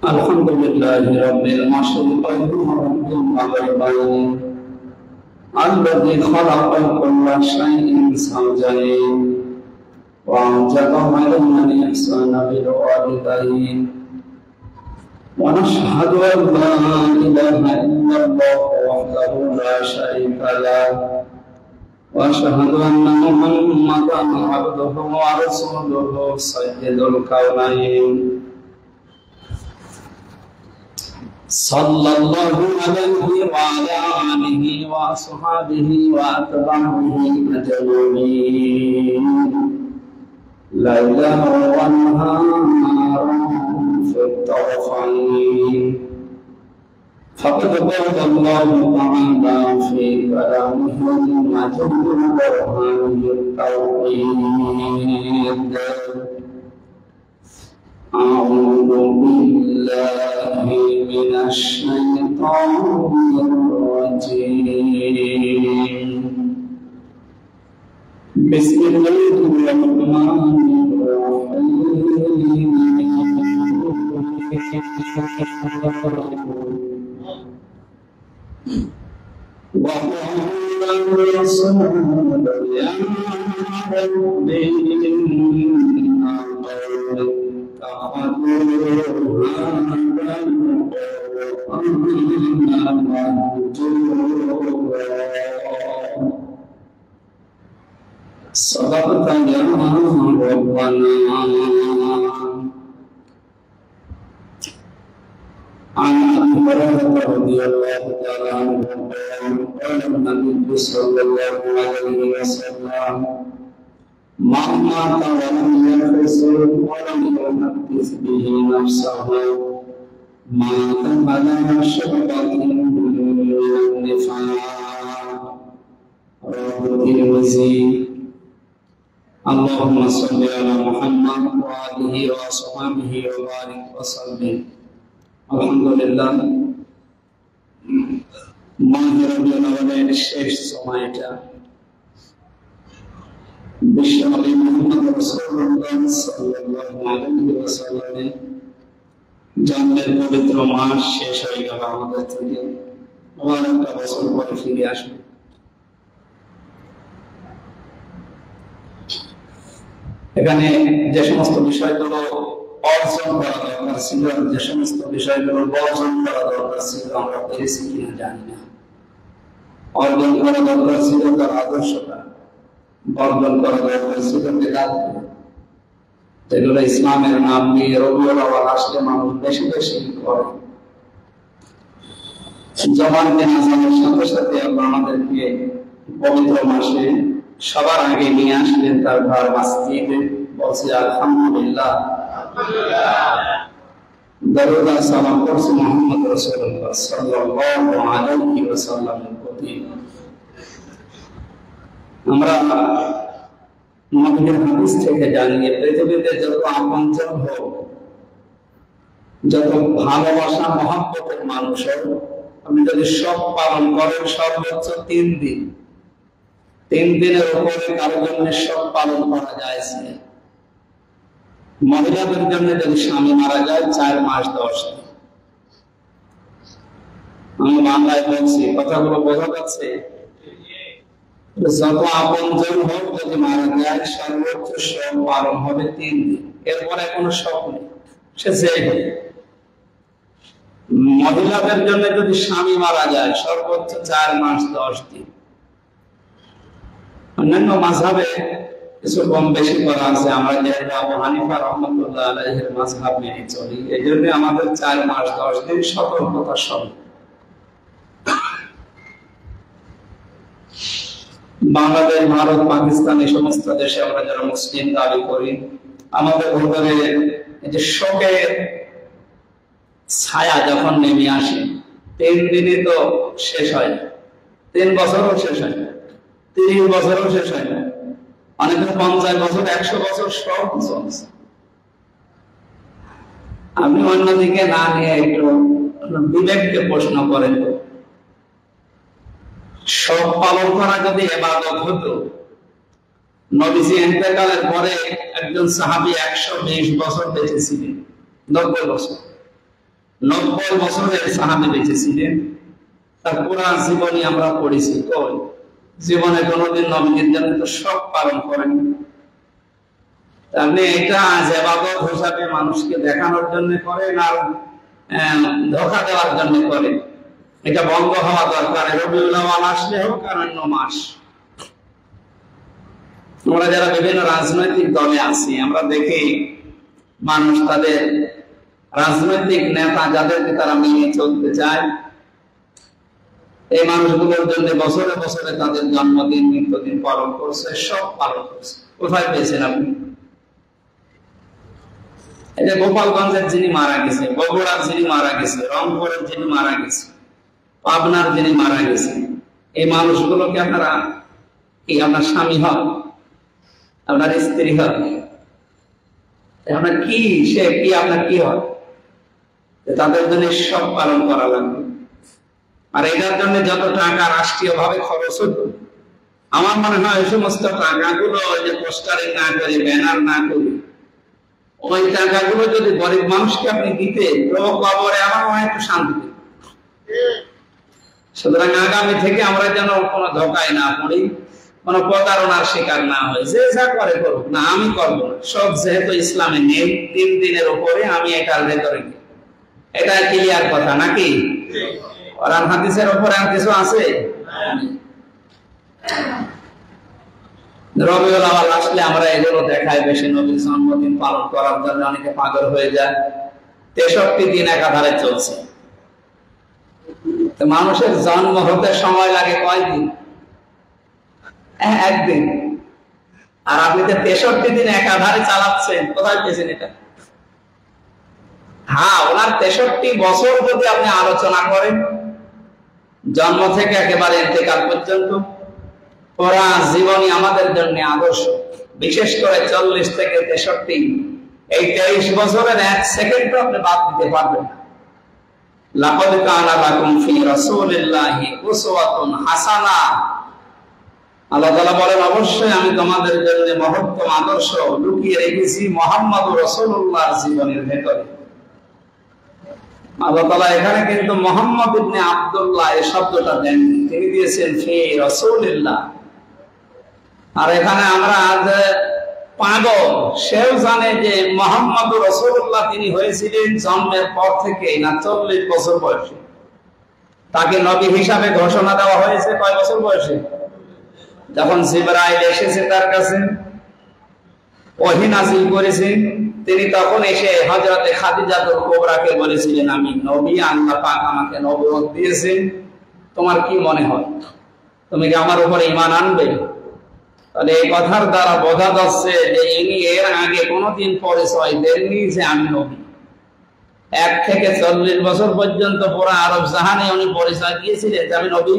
Alhamdulillahi Rabbil Mashriqayn Maghribayn Alladhi khalaqa kulla shay'in zawjayn wa anzala minal ihsana bil walidayn wa nashhadu an la ilaha illallah wahdahu la sharika lahu wa ashhadu anna Muhammadan abduhu wa rasuluhu sayyidul kaunayn sallallahu alaihi wa ala alihi wa ashabihi wa atba'ihi ajma'in lailan wa naharan fi tawfain faqad qala Allah ta'ala fi kalamihi al-majid wa burhanihi at-tawhid أعوذ بالله من الشيطان الرجيم بسم الله الرحمن الرحيم وقال الرسول يا رب صدقت يا ربنا عن أبي هريرة رضي الله تعالى عنه قال النبي صلى الله عليه وسلم من مات ولم يغسل ولم يحدث به نفسه مات على شعبة من النفاق رواه الترمذي اللهم صل على محمد وآله وصحبه وبارك وسلم الحمد لله মাহে রবিউল আউয়ালের শেষ সময়টা বিশ্বনবী মুহাম্মদ রাসূলুল্লাহ সাল্লাল্লাহু আলাইহি ওয়াসাল্লামের জন্মের পবিত্র মাস শেষ হয়ে গেল আমাদের থেকে আবার একটা বছর পরে ফিরে আসবে। এখানে যে সমস্ত বিষয়গুলো অর্জন করা দরকার ছিল, যে সমস্ত বিষয়গুলো বর্জন করা দরকার ছিল, আমরা পেরেছি কিনা জানি না। অর্জন করা দরকার ছিল তার আদর্শটা, বর্জন করা দরকার ছিল বেদাতকে, যেগুলো ইসলামের নাম নিয়ে রবিউল আউয়াল আসলে মানুষ বেশি বেশি করে। জমান দিন আসামের সাথে সাথে আল্লাহ আমাদেরকে পবিত্র মাসে সবার আগে নিয়ে আসলেন তার ঘর মসজিদে। বলছি আলহামদুলিল্লাহ, দরুদ আর সালাম করছি মুহাম্মদ রাসূলুল্লাহ সাল্লাল্লাহু আলাইহি ওয়াসাল্লামের প্রতি। আমরা নবীর হাদিস থেকে জানি যে পৃথিবীতে যত আপনজন হোক, যত ভালোবাসা মহব্বতের মানুষ হোক, আপনি যদি সব পালন করেন সর্বোচ্চ 3 দিন, 3 দিনের উপরে কারোর জন্য সব পালন করা যায়। মহিলাদের জন্য যদি স্বামী মারা যায় 4 মাস 10 দিন। আমি বাংলায় বলছি, কথাগুলো বোঝা যাচ্ছে? যত আপনজন হোক যদি মারা যায় সর্বোচ্চ সব পালন হবে 3 দিন, এরপরে কোনো শখ নেই, সে যে মহিলাদের জন্য যদি স্বামী মারা যায় সর্বোচ্চ 4 মাস 10 দিন। অন্যান্য মাযহাবে কিছু কম বেশি করা আছে, আমরা যেহেতু আবু হানিফা রাহমাতুল্লাহ আলাইহির মাযহাব মেনে চলি, এই জন্য আমাদের 4 মাস 10 দিন সতর্কতার সঙ্গে। বাংলাদেশ, ভারত, পাকিস্তান এই সমস্ত দেশে আমরা যারা মুসলিম দাবি করি, আমাদের ভিতরে এই যে শোকের ছায়া যখন নেমে আসে 3 দিনে তো শেষ হয় না, 3 বছরও শেষ হয় না, 30 বছরও শেষ হয় না, অনেকে 50 বছর 100 বছর সব চলছে। আপনি অন্যদিকে না নিয়ে একটু বিবেককে প্রশ্ন করেন, সব পালন করা যদি ইবাদত হতো, নবীজি ইন্তেকালের পরে একজন সাহাবী 120 বছর বেঁচে ছিলেন, 90 বছর। 90 বছরের সাহাবী বেঁচে ছিলেন, তার পুরা জীবনী আমরা পড়েছি। কই জীবনে কোনোদিন নবীর জন্য তো সব পালন করেন। আপনি এটা ইবাদত হিসাবে মানুষকে দেখানোর জন্য করেন আর ধোঁকা দেওয়ার জন্য করেন। এটা বন্ধ হওয়া দরকার। রবিউল আউয়াল আসলে হোক আর অন্য মাস। আমরা যারা বিভিন্ন রাজনৈতিক দলে আছি, আমরা দেখি মানুষ তাদের রাজনৈতিক নেতা যাদেরকে তারা মেনে চলতে চায়, এই মানুষগুলোর জন্য বছরে বছরে তাদের জন্মদিন মৃত্যুদিন পালন করছে, সব পালন করছে। কোথায় পেয়েছেন আপনি? এই যে গোপালগঞ্জের যিনি মারা গেছে, বগুড়ার যিনি মারা গেছে, রংপুরের যিনি মারা গেছে, পাবনার যিনি মারা গেছে, এই মানুষগুলোকে আপনারা কি আপনার স্বামী হয়, আপনার স্ত্রী হয়, আপনার কি সে কি আপনার কি হয়? তাদের জন্য সব পালন করা লাগবে। আর এটার জন্য যত টাকা রাষ্ট্রীয় ভাবে খরচ হতো, আমার মনে হয় ওই সমস্ত টাকাগুলো যে পোস্টারিং না করে, ব্যানার না করে, ওই টাকাগুলো যদি গরিব মানুষকে আপনি দিতে, কবরে আমার মনে হয় একটু শান্তি। সুতরাং আগামী থেকে আমরা যেন কোনো ধোকায় না পড়ি, কোনো প্রতারণার শিকার না হয়। যে যা করে করুক না, আমি করবো না। সব যেহেতু ইসলামে নেই, 3 দিনের উপরে আমি এটার ভেতরে, এটা ক্লিয়ার কথা নাকি? কোরআন হাদিসের উপরে আর কিছু আছে? রবিউল আউয়াল আসলে আমরা এগুলো দেখাই বেশি। নবীর জন্মদিন পালন করার জন্য অনেকে পাগল হয়ে যায়। 63 দিন একাধারে চলছে। মানুষের জন্ম হতে সময় লাগে কয়দিন? একদিন। আর আপনি তো 63 দিন একাধারে চালাচ্ছেন, কোথায় পেয়েছেন এটা? হ্যাঁ, ওনার 63 বছর যদি আপনি আলোচনা করেন, জন্ম থেকে একেবারে ইন্তেকাল পর্যন্ত পুরা জীবনই আমাদের জন্য আদর্শ। বিশেষ করে 40 থেকে 63, এই 23 বছরের 1 সেকেন্ডও আপনি বাদ দিতে পারবেন না। লাকাদ কানা লাকুম ফি রাসূলিল্লাহি উসওয়াতুন হাসানাহ। আল্লাহ তাআলা বলেন, অবশ্যই আমি তোমাদের জন্য মহত্তম আদর্শ লুকিয়ে রেখেছি মুহাম্মদুর রাসূলুল্লাহর জীবনের ভেতরে। আল্লাহ তাআলা এখানে কিন্তু মুহাম্মদ ইবনে আব্দুল্লাহ এই শব্দটা দেননি, তিনি দিয়েছেন ফি রাসূলিল্লাহ। আর এখানে আমরা আজ পাগল, সেও জানে যে মুহাম্মদুর রাসূলুল্লাহ তিনি হয়েছিলেন জন্মের পর থেকে না 40 বছর বয়সে। তাকে নবী হিসাবে ঘোষণা দেওয়া হয়েছে কয় বছর বয়সে? যখন জিবরাইল এসেছে তার কাছে, ওহী নাযিল করেছে, তিনি তখন এসে হযরতে খাদিজাতুল কুবরাকে বলেছিলেন, আমি নবী, আল্লাহ পাক আমাকে নবুয়ত দিয়েছেন, তোমার কি মনে হয়, তুমি কি আমার উপরে ঈমান আনবে? তাহলে এই কথার দ্বারা বোঝা যাচ্ছে যে ইনি এর আগে কোনোদিন পরিচয় দেননি যে আমি নবী। 1 থেকে 40 বছর পর্যন্ত পুরো আরব জাহানে উনি পরিচয় দিয়েছিলেন যে আমি নবী।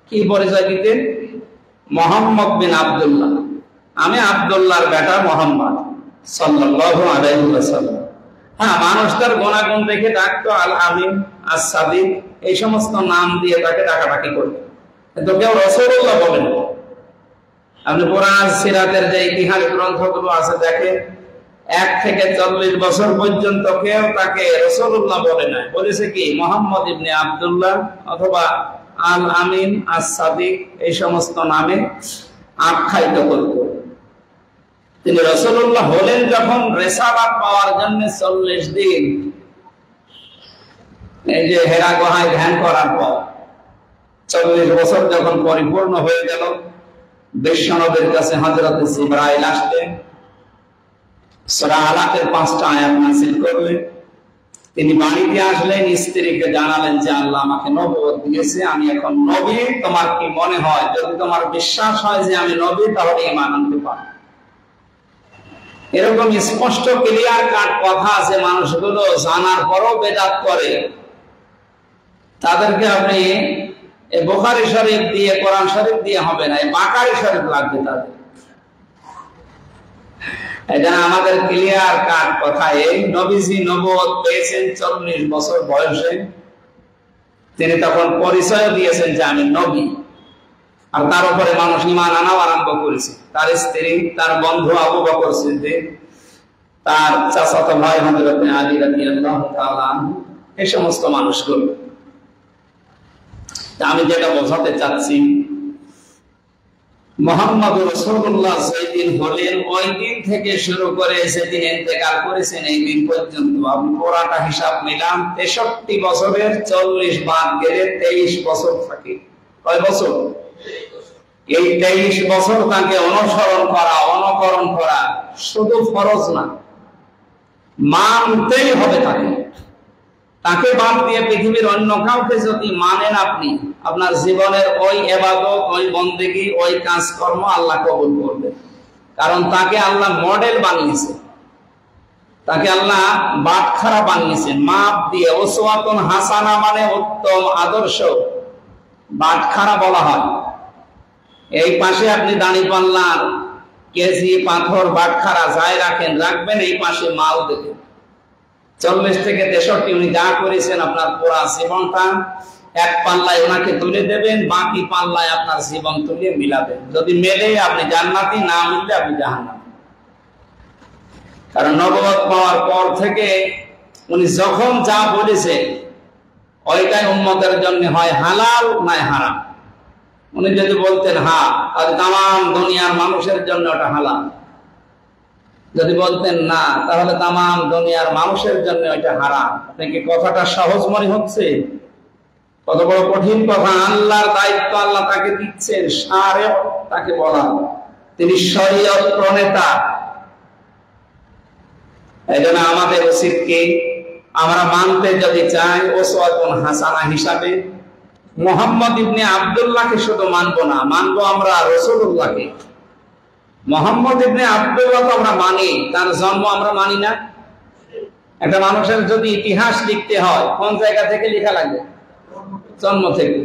কি পরিচয় দিতেন? মুহাম্মদ বিন আব্দুল্লাহ, আমি আব্দুল্লাহর বেটা মুহাম্মদ সাল্লাল্লাহু আলাইহি ওয়াসাল্লাম। হ্যাঁ, মানুষ তার গুণাগুণ দেখে ডাকতো আল আমিন, আস সাদিক, এই সমস্ত নাম দিয়ে তাকে ডাকাডাকি করতো, কিন্তু কেউ রাসূলুল্লাহ বলেন না। আপনি পুরাণ সিরাতের যে ইতিহাস গ্রন্থগুলো আছে দেখেন, 1 থেকে 40 বছর পর্যন্ত কেউ তাকে রাসূলুল্লাহ বলে নাই, বলেছে কি মুহাম্মদ ইবনে আব্দুল্লাহ অথবা আল আমিন, আস সাদিক, এই সমস্ত নামে আখ্যায়িত করত। তিনি রাসূলুল্লাহ হলেন যখন রিসালাত পাওয়ার জন্য 40 দিন এই যে হেরা গুহায় ধ্যান করার পর 40 বছর যখন পরিপূর্ণ হয়ে গেল, বিশ্বনবীর কাছে হযরত জিবরাইল আসলেন, সূরা আলাকের 5টা আয়াত নাযিল করলেন। তিনি বাড়িতে আসলেন, স্ত্রীকে জানালেন যে আল্লাহ আমাকে নবুয়ত দিয়েছে, আমি এখন নবী, তোমার কি মনে হয়? যদি তোমার বিশ্বাস হয় যে আমি নবী, তাহলে ঈমান আনতে পারো। এরকম স্পষ্ট ক্লিয়ার কাট কথা আছে, মানুষগুলো জানার পরও বেদাত করে। তাদেরকে আপনি এই বুখারী শরীফ দিয়ে, কোরআন শরীফ দিয়ে হবে না, এই বাকারি শরীফ লাগবে তাদের। এটা আমাদের ক্লিয়ার কাট কথা। এই নবীজি নবুয়ত পেয়েছেন 40 বছর বয়সে, তিনি তখন পরিচয় দিয়েছেন যে আমি নবী। আর তার উপরে মানুষ ঈমান আনাও আরম্ভ করেছে। তার স্ত্রী, তার বন্ধু আবু বকর সিদ্দিক, তার চাচাতো ভাই হযরত আলী রাদিয়াল্লাহু তাআলা, এই সমস্ত মানুষগুলো। আমি যেটা বোঝাতে চাচ্ছি, মুহাম্মদ রাসূলুল্লাহ যেদিন হলেন ওই দিন থেকে শুরু করে যেদিন ইন্তেকাল করেছেন এই দিন পর্যন্ত আমি পুরাটা হিসাব নিলাম, 63 বছরের 40 বাদ গেলে 23 বছর থাকে। কয় বছর? এই 23 বছর তাকে অনুসরণ করা, অনুকরণ করা শুধু ফরজ না, মানতেই হবে তাকে। তাকে বাদ দিয়ে পৃথিবীর অন্য কাউকে যদি মানেন আপনি, আপনার জীবনের ওই ইবাদত, ওই বন্দেগী, ওই কাজকর্ম আল্লাহ কবুল করবে। কারণ তাকে আল্লাহ মডেল বানিয়েছে, তাকে আল্লাহ বাটখারা বানিয়েছেন মাপ দিয়ে। উসওয়াতুন হাসানা মানে উত্তম আদর্শ, বাটখারা বলা হয়। এই পাশে আপনি দাঁড়িপাল্লার কেজি, পাথর, বাটখারা যাই রাখেন, রাখবেন এই পাশে মাল দেবেন। 40 থেকে 63 উনি যা করেছেন আপনার পুরা জীবনটা এক পাল্লায় ওনাকে তুলে দেবেন, বাকি পাল্লায় আপনার জীবন তুলে মিলাবেন। যদি মেলে আপনি জান্নাতি, না মিললে আপনি জাহান্নামী। কারণ নবুয়ত পাওয়ার পর থেকে উনি যখন যা বলেছে ওইটাই উম্মতের জন্য হয় হালাল নয় হারাম। উনি যদি বলতেন হ্যাঁ, তাহলে তাম দুনিয়ার মানুষের জন্য ওটা হালাল। যদি বলতেন না, তাহলে তাম দুনিয়ার মানুষের জন্য ওইটা হারাম। নাকি কথাটা সহজ মনে হচ্ছে? কত বড় কঠিন কথা। আল্লাহর দায়িত্ব আল্লাহ তাকে দিচ্ছেন, শারে তাকে বলা, তিনি শরীয়ত প্রণেতা। এই জন্য আমাদের উচিত কি, আমরা মানতে যদি চাই উসওয়াতুন হাসানা হিসাবে মুহাম্মদ ইবনে আব্দুল্লাহকে শুধু মানবো না, মানবো আমরা রাসূলুল্লাহকে। মুহাম্মদ ইবনে আব্দুল্লাহ তো আমরা মানি, তার জন্ম আমরা মানি না। একটা মানুষের যদি ইতিহাস লিখতে হয় কোন জায়গা থেকে লেখা লাগবে? জন্ম থেকে।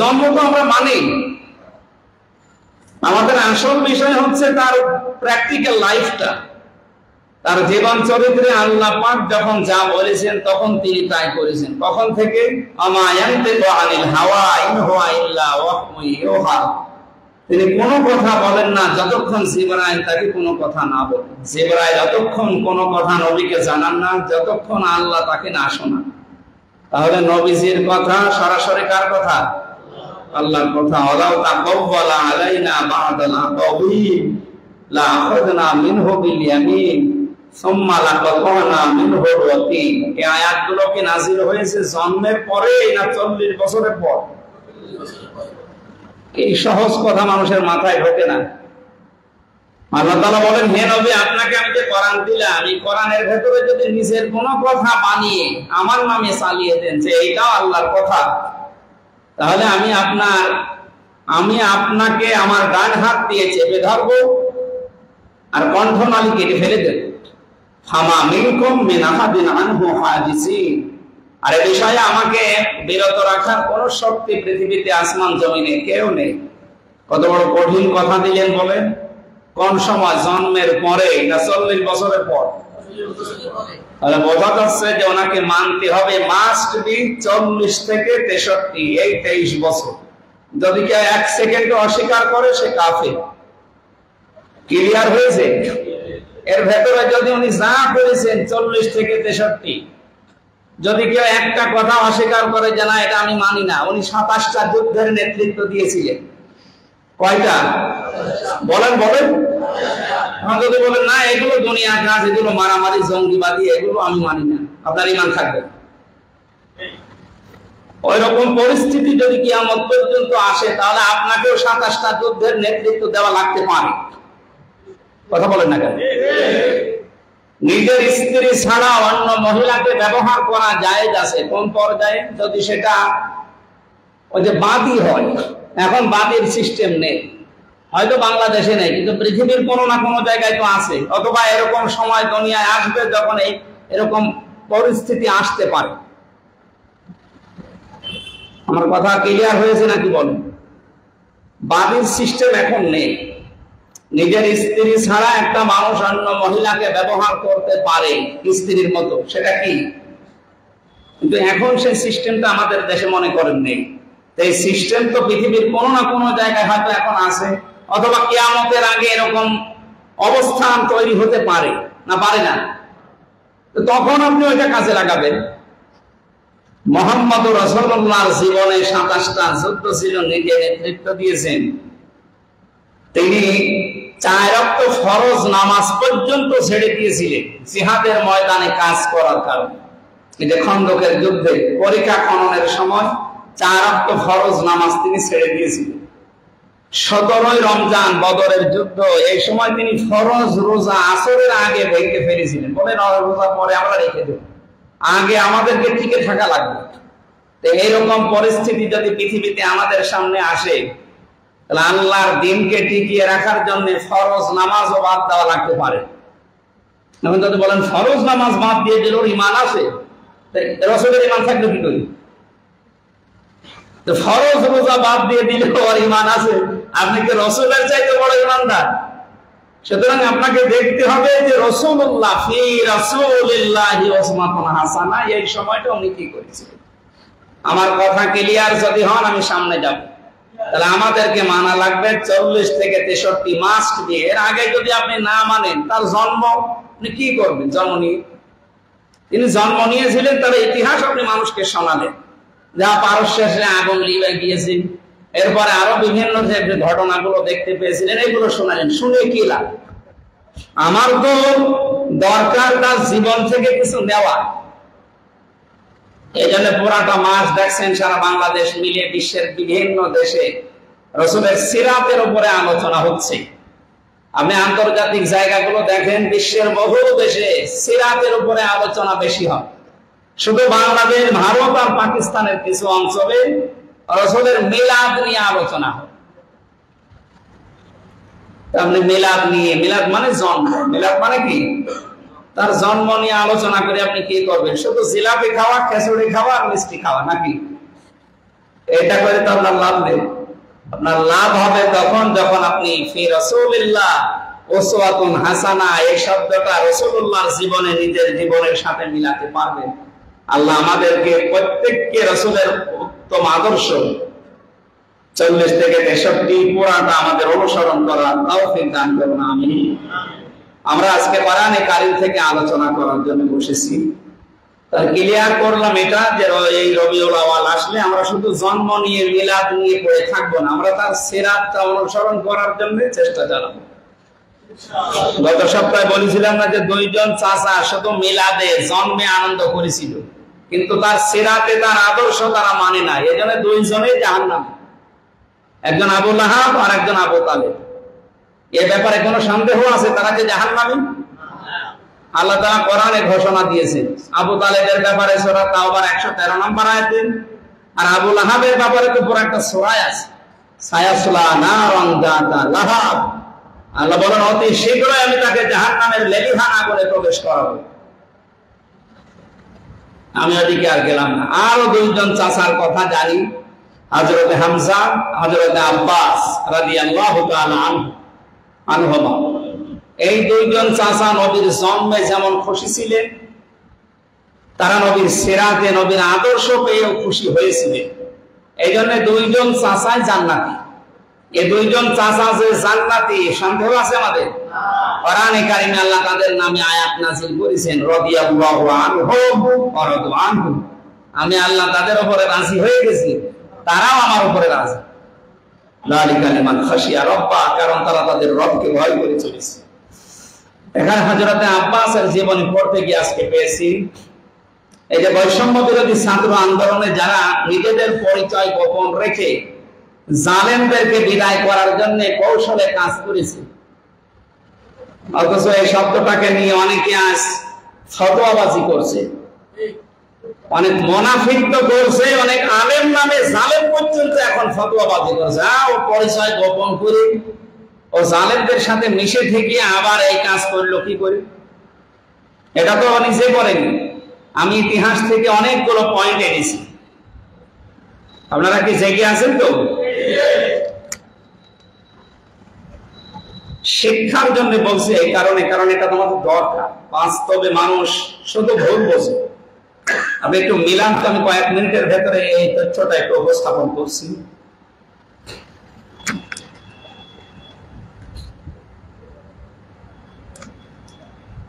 জন্ম তো আমরা মানি, আমাদের আসল বিষয় হচ্ছে তার প্র্যাকটিক্যাল লাইফটা, তার জীবন চরিত্রে আল্লাহ পাক যখন যা বলেছেন তখন তিনি তাই করেছেন। কখন থেকে? আমা ইয়ানতিকু আনিল হাওয়া ইন হুয়া ইল্লা ওয়াহয়ুন ইউহা। তিনি কোনো কথা বলেন না যতক্ষণ জিবরাইল তাকে কোনো কথা না বলেন। জিবরাইল যতক্ষণ কোনো কথা নবীকে জানান না, যতক্ষণ আল্লাহ তাকে না শোনান। তাহলে নবীজির কথা সরাসরি কার কথা? আল্লাহর কথা। ওয়ালাউ তাকাব্বালা আলাইনা বা'দাল আকাবি লা আখাযনা মিনহু বিল ইয়ামিন সুম্মা লাকাতানা মিনহু ওয়াতিন। এই আয়াতগুলো কি নাযিল হয়েছে জন্মের পরে না 40 বছরের পর? এই সহজ কথা মানুষের মাথায় ঢোকে না। আল্লাহ তাআলা বলেন, হে নবী, আপনাকে আমি যে কোরআন দিলাম, এই কোরআনের ভেতরে যদি নিজের কোনো কথা বানিয়ে আমার নামে চালিয়ে দেন যে এইটাও আল্লাহর কথা, তাহলে আমি আপনাকে আমার ডান হাত দিয়ে চেপে ধরবো আর কণ্ঠনালী কেটে ফেলে দেব। ফামা মিনকুম মিন আহাদিন আনহু হাজিসিন। আর এই বিষয়ে আমাকে বিরত রাখার কোন শক্তি পৃথিবীতে আসমান জমিনে কেউ নেই। কত বড় কঠিন কথা দিলেন বলেন। কোন সময়? জন্মের পরে না 40 বছরের পর? তাহলে বোঝা যাচ্ছে যে ওনাকে মানতে হবে মাস্ট বি 40 থেকে 63, এই 23 বছর। যদি কেউ 1 সেকেন্ড অস্বীকার করে সে কাফের। ক্লিয়ার হয়েছে? এর ভেতরে যদি উনি যা করেছেন 40 থেকে 63, যদি কেউ একটা কথা অস্বীকার করে যে না এটা আমি মানি না, উনি 27টা যুদ্ধের নেতৃত্ব দিয়েছিলেন। কয়টা? বলেন বলেন। যদি বলেন না এগুলো দুনিয়া কাজ, এগুলো মারামারি, জঙ্গিবাদী, এগুলো আমি মানি না, আপনার ঈমান থাকবে। ওই রকম পরিস্থিতি যদি কিয়ামত পর্যন্ত আসে, তাহলে আপনাকেও 27টা যুদ্ধের নেতৃত্ব দেওয়া লাগতে পারে। কথা বলেন না কেন? নিজের স্ত্রী ছাড়া অন্য মহিলাকে ব্যবহার করা জায়েজ আছে। কোন পর্যায়ে? যদি সেটা ওই যে বাদী হয়। এখন বাদীর সিস্টেম নেই, হয়তো বাংলাদেশে নেই, কিন্তু পৃথিবীর কোনো না কোনো জায়গায় তো আছে। অথবা এরকম সময় দুনিয়ায় আসবে যখন এরকম পরিস্থিতি আসতে পারে। আমার কথা ক্লিয়ার হয়েছে নাকি বলেন? বাদীর সিস্টেম এখন নেই। নিজের স্ত্রী ছাড়া একটা মানুষ অন্য মহিলাকে ব্যবহার করতে পারে স্ত্রীর মতো, সেটা কি? কিন্তু এখন সেই সিস্টেমটা আমাদের দেশে মনে করেন নেই। এই সিস্টেম তো পৃথিবীর কোনো না কোনো জায়গায় হয়তো এখন আছে, অথবা কিয়ামতের আগে এরকম অবস্থান তৈরি হতে পারে, না পারে না? তো তখন আপনি ওইটা কাজে লাগাবেন। মুহাম্মদ রাসূলুল্লাহর জীবনে 27টা যুদ্ধ ছিল, নিজে নেতৃত্ব দিয়েছেন। তিনি 4 ওয়াক্ত ফরজ নামাজ পর্যন্ত ছেড়ে দিয়েছিলেন জিহাদের ময়দানে কাজ করার কারণে। এই যে খন্দকের যুদ্ধে পরীক্ষা খননের সময় 4 ওয়াক্ত ফরজ নামাজ তিনি ছেড়ে দিয়েছিলেন। 17ই রমজান বদরের যুদ্ধ, এই সময় তিনি ফরজ রোজা আসরের আগে ভেঙে ফেলেছিলেন। বলেন রোজা পরে আমরা রেখে দেব, আগে আমাদেরকে টিকে থাকা লাগবে। তো এইরকম পরিস্থিতি যদি পৃথিবীতে আমাদের সামনে আসে, তাহলে আল্লাহর দিনকে টিকিয়ে রাখার জন্য ফরজ নামাজও বাদ দেওয়া লাগতে পারে। এখন যদি বলেন ফরজ নামাজ বাদ দিয়ে দিল, ইমান আছে, রাসূলের ইমান থাকলে কি করি? তো ফরজ রোজা বাদ দিয়ে দিলে ওর ইমান আছে, আপনি কি রাসূলের চাইতে বড় ইমানদার? সুতরাং আপনাকে দেখতে হবে যে রাসূলুল্লাহ ফি রাসূলিল্লাহি উসওয়াতুন হাসানাহ, এই সময়টা উনি কি করেছিলেন। আমার কথা ক্লিয়ার যদি হন আমি সামনে যাব। তাহলে আমাদেরকে মানা লাগবে 40 থেকে 63 মাস্ট দিয়ে। এর আগে যদি আপনি না মানেন, তার জন্ম আপনি কি করবেন? জন্ম নিয়ে তিনি জন্ম নিয়েছিলেন, তার ইতিহাস আপনি মানুষকে শোনালেন, যা পারস্যে আগুন লিবে গিয়েছে, এরপরে আরো বিভিন্ন যে ঘটনাগুলো দেখতে পেয়েছিলেন, এগুলো শোনালেন। শুনে কি লাভ? আমার তো দরকার তার জীবন থেকে কিছু নেওয়া। এই জন্য পুরাটা মাস দেখছেন সারা বাংলাদেশ মিলিয়ে বিশ্বের বিভিন্ন দেশে রাসূলের সিরাতের উপরে আলোচনা হচ্ছে। আপনি আন্তর্জাতিক জায়গাগুলো দেখেন, বিশ্বের বহু দেশে সিরাতের উপরে আলোচনা বেশি হয়। শুধু বাংলাদেশ, ভারত আর পাকিস্তানের কিছু অঞ্চলে রাসূলের মিলাদ নিয়ে আলোচনা হয়। আপনি মিলাদ নিয়ে, মিলাদ মানে জন্ম, মিলাদ মানে কি? তার জন্ম নিয়ে আলোচনা করে আপনি কি করবেন? শুধু জিলাপি খাওয়া, খিচুড়ি খাওয়া আর মিষ্টি খাওয়া নাকি? এটা করে তো আপনার লাভ নেই। আপনার লাভ হবে তখন যখন আপনি ফি রাসূলিল্লাহ উসওয়াতুন হাসানাহ এই শব্দটা রাসূলুল্লাহর জীবনে নিজের জীবনের সাথে মিলাতে পারবেন। আল্লাহ আমাদেরকে প্রত্যেককে রাসূলের উত্তম আদর্শ 40 থেকে 63 পুরাটা আমাদের অনুসরণ করার তৌফিক দান করুন, আমিন। আমরা আজকে কোরআনে কারীম থেকে আলোচনা করার জন্য বসেছি। তার ক্লিয়ার করলাম এটা যে এই রবিউল আউয়াল আসলে আমরা শুধু জন্ম নিয়ে, মিলাদ নিয়ে পড়ে থাকবো না, আমরা তার সিরাতটা অনুসরণ করার জন্য চেষ্টা চালাবো। গত সপ্তাহে বলেছিলাম না যে 2 জন চাচা শুধু মিলাদে জন্মে আনন্দ করেছিল, কিন্তু তার সিরাতে তার আদর্শ তারা মানে না, এজন্য 2 জনেই জাহান্নামে। একজন আবু লাহাব আর একজন আবু তালেব। এ ব্যাপারে কোনো সন্দেহ আছে তারা যে জাহান্নামী? আল্লাহ তাআলা কোরআনে ঘোষণা দিয়েছেন। আবু তালেবের ব্যাপারে সূরা তাওবার 113 নম্বর আয়াতে, আর আবু লাহাবের ব্যাপারে তো পুরো একটা সূরা আছে, সায়াসলা নারান যাতা লাহাব। আল্লাহ বলেন অতি শীঘ্রই আমি তাকে জাহান্নামের লেলিহান আগুনে প্রবেশ করাবো। আমি ওদিকে আর গেলাম না। আরো 2 জন চাচার কথা জানি, হযরত হামজা, হযরত আব্বাস রাদিয়াল্লাহু তাআলা আনহুমা। এই 2 জন চাচা নবীর জন্মে যেমন খুশি ছিলেন, তারা নবীর সিরাতে, নবীর আদর্শ পেয়েও খুশি হয়েছিলেন। এই জন্য 2 জন চাচাই জান্নাতি। এই 2 জন চাচা যে জান্নাতি, সন্দেহ আছে আমাদের? কোরআনে কারিমে আল্লাহ তাদের নামে আয়াত নাযিল করেছেন, রাদিয়াল্লাহু আনহুম ওয়া রাদু আনহু। আমি আল্লাহ তাদের উপরে রাজি হয়ে গেছি, তারাও আমার উপরে রাজি। যালিকা লিমান খাশিয়া রাব্বা, কারণ তারা তাদের রবকে ভয় করে চলেছে। এখানে হযরত আব্বাসের জীবনী পড়তে গিয়ে আজকে পেয়েছি, এই যে বৈষম্য বিরোধী ছাত্র আন্দোলনে যারা নিজেদের পরিচয় গোপন রেখে জালেমদেরকে বিদায় করার জন্য কৌশলে কাজ করেছে, অথচ এই শব্দটাকে নিয়ে অনেকে আজ ফতোয়াবাজি করছে, অনেক মুনাফিক করছে, অনেক আলেম নামে জালেম পর্যন্ত এখন ফতোয়াবাজি করছে। ও পরিচয় গোপন করে ও জালেমদের সাথে মিশে থেকে আবার এই কাজ করলো কি করে? এটা তো নিজে করেনি, আমি ইতিহাস থেকে অনেকগুলো পয়েন্ট এনেছি। আপনারা কি জেগে আছেন তো? শিক্ষার জন্য বলছি এই কারণে, কারণ এটা তোমাদের দরকার। বাস্তবে মানুষ শুধু ভুল বোঝে। আমি একটু মিলান, তো আমি কয়েক মিনিটের ভেতরে এই তথ্যটা একটু উপস্থাপন করছি।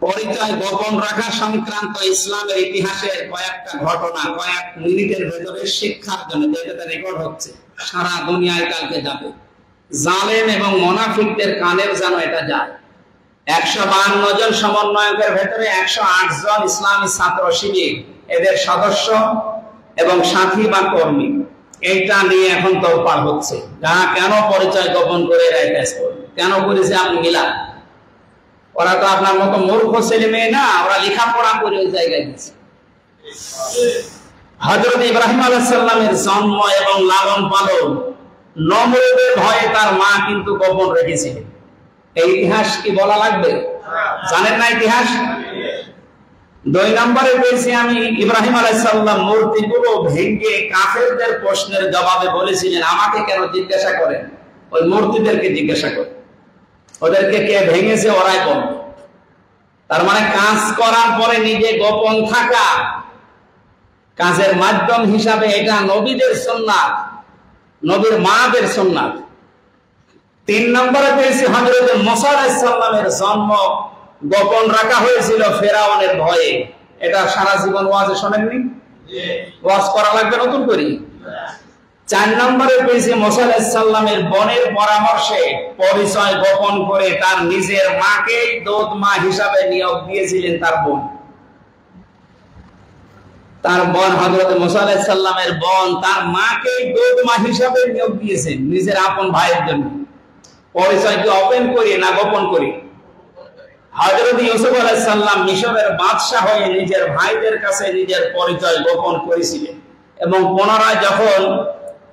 পরিচয় গোপন রাখা সংক্রান্ত ইসলামের ইতিহাসের কয়েকটা ঘটনা কয়েক মিনিটের ভেতরে শিক্ষার জন্য, যেটা রেকর্ড হচ্ছে, সারা দুনিয়ায় কালকে যাবে। জালেম এবং মুনাফিকদের কানেও যেন এটা যায়। 152 জন সমন্বয়কের ভেতরে 108 জন ইসলামী ছাত্র শিবির, এদের সদস্য এবং সাথী বা কর্মী, এইটা নিয়ে এখন তোলপাড় হচ্ছে। যারা কেন পরিচয় গোপন করে কেন করেছে আপনি মিলান? ওরা তো আপনার মতো মূর্খ ছেলে মেয়ে না, ওরা লেখাপড়া করে ওই জায়গায় গেছে। হযরত ইব্রাহিম আলাইহিস সালামের জন্ম এবং লালন পালন নমরুদের ভয়ে তার মা কিন্তু গোপন রেখেছিলেন। এই ইতিহাস কি বলা লাগবে? জানেন না ইতিহাস? 2 নম্বরে পেয়েছি আমি, ইব্রাহিম আলাইহিস সালাম মূর্তিগুলো ভেঙে কাফেরদের প্রশ্নের জবাবে বলেছিলেন, আমাকে কেন জিজ্ঞাসা করেন, ওই মূর্তিদেরকে জিজ্ঞাসা করেন, ওদেরকে কে ভেঙেছে ওরাই বলবে। তার মানে কাজ করার পরে নিজে গোপন থাকা কাজের মাধ্যম হিসাবে এটা নবীদের সুন্নাত, নবীর মাদের সুন্নাত। 3 নম্বরে পেয়েছি হযরত মুসা আলাইহিস সালামের জন্ম গোপন রাখা হয়েছিল ফেরাউনের ভয়ে। এটা সারা জীবন ওয়াজে শোনেননি? ওয়াজ করা লাগবে নতুন করে? 4 নম্বরে পেয়েছি মুসা আলাইহিস সালামের বোনের পরামর্শে পরিচয় গোপন করে তার নিজের মাকে দোদ মা হিসাবে নিয়োগ দিয়েছিলেন তার বোন। তার বোন হযরত মুসা আলাইহিস সালামের বোন তার মাকে দোদ মা হিসাবে নিয়োগ দিয়েছেন নিজের আপন ভাইয়ের জন্য। পরিচয় কি ওপেন করি না গোপন করি? হযরত ইউসুফ আলাইহিস সালাম মিশরের বাদশা হয়ে নিজের ভাইদের কাছে নিজের পরিচয় গোপন করেছিলেন এবং পুনরায় যখন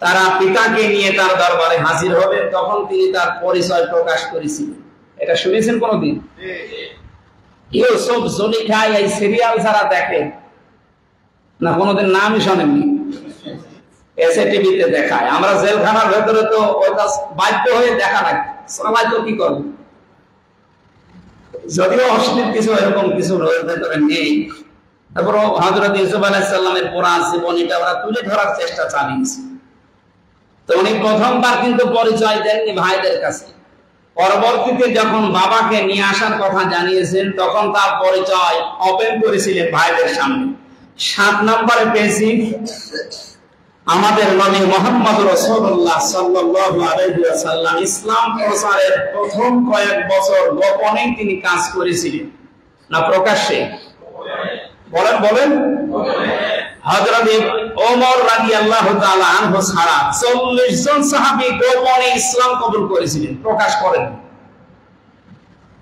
তারা পিতাকে নিয়ে তার দরবারে হাজির হবেন তখন তিনি তার পরিচয় প্রকাশ করেছিলেন। এটা শুনেছেন কোনদিন? ইউসুফ জুলেখা এই সিরিয়াল যারা দেখে না, কোনদিন নামই শোনেননি? এসে টিভিতে দেখায়। আমরা জেলখানার ভেতরে তো ওটা বাধ্য হয়ে দেখা লাগে, সবাই তো কি করবে, যদিও অশ্লীল কিছু এরকম কিছু ভেতরে নেই, তারপর হযরত ইউসুফ আলাইহিস সালামের পুরা জীবনীটা ওরা তুলে ধরার চেষ্টা চালিয়েছে। তো উনি প্রথমবার কিন্তু পরিচয় দেননি ভাইদের কাছে। পরবর্তীতে যখন বাবাকে নিয়ে আসার কথা জানিয়েছেন তখন তার পরিচয় ওপেন করেছিলেন ভাইদের সামনে। 7 নম্বরে পেয়েছি আমাদের নবী মুহাম্মদ রাসূলুল্লাহ সাল্লাল্লাহু আলাইহি ওয়াসাল্লাম ইসলাম প্রচারের প্রথম কয়েক বছর গোপনে তিনি কাজ করেছিলেন না প্রকাশ্যে? বলেন বলেন। হযরত ওমর রাদিয়াল্লাহু তাআলা আনহু ছাড়া 40 জন সাহাবী গোপনে ইসলাম কবুল করেছিলেন, প্রকাশ করেন।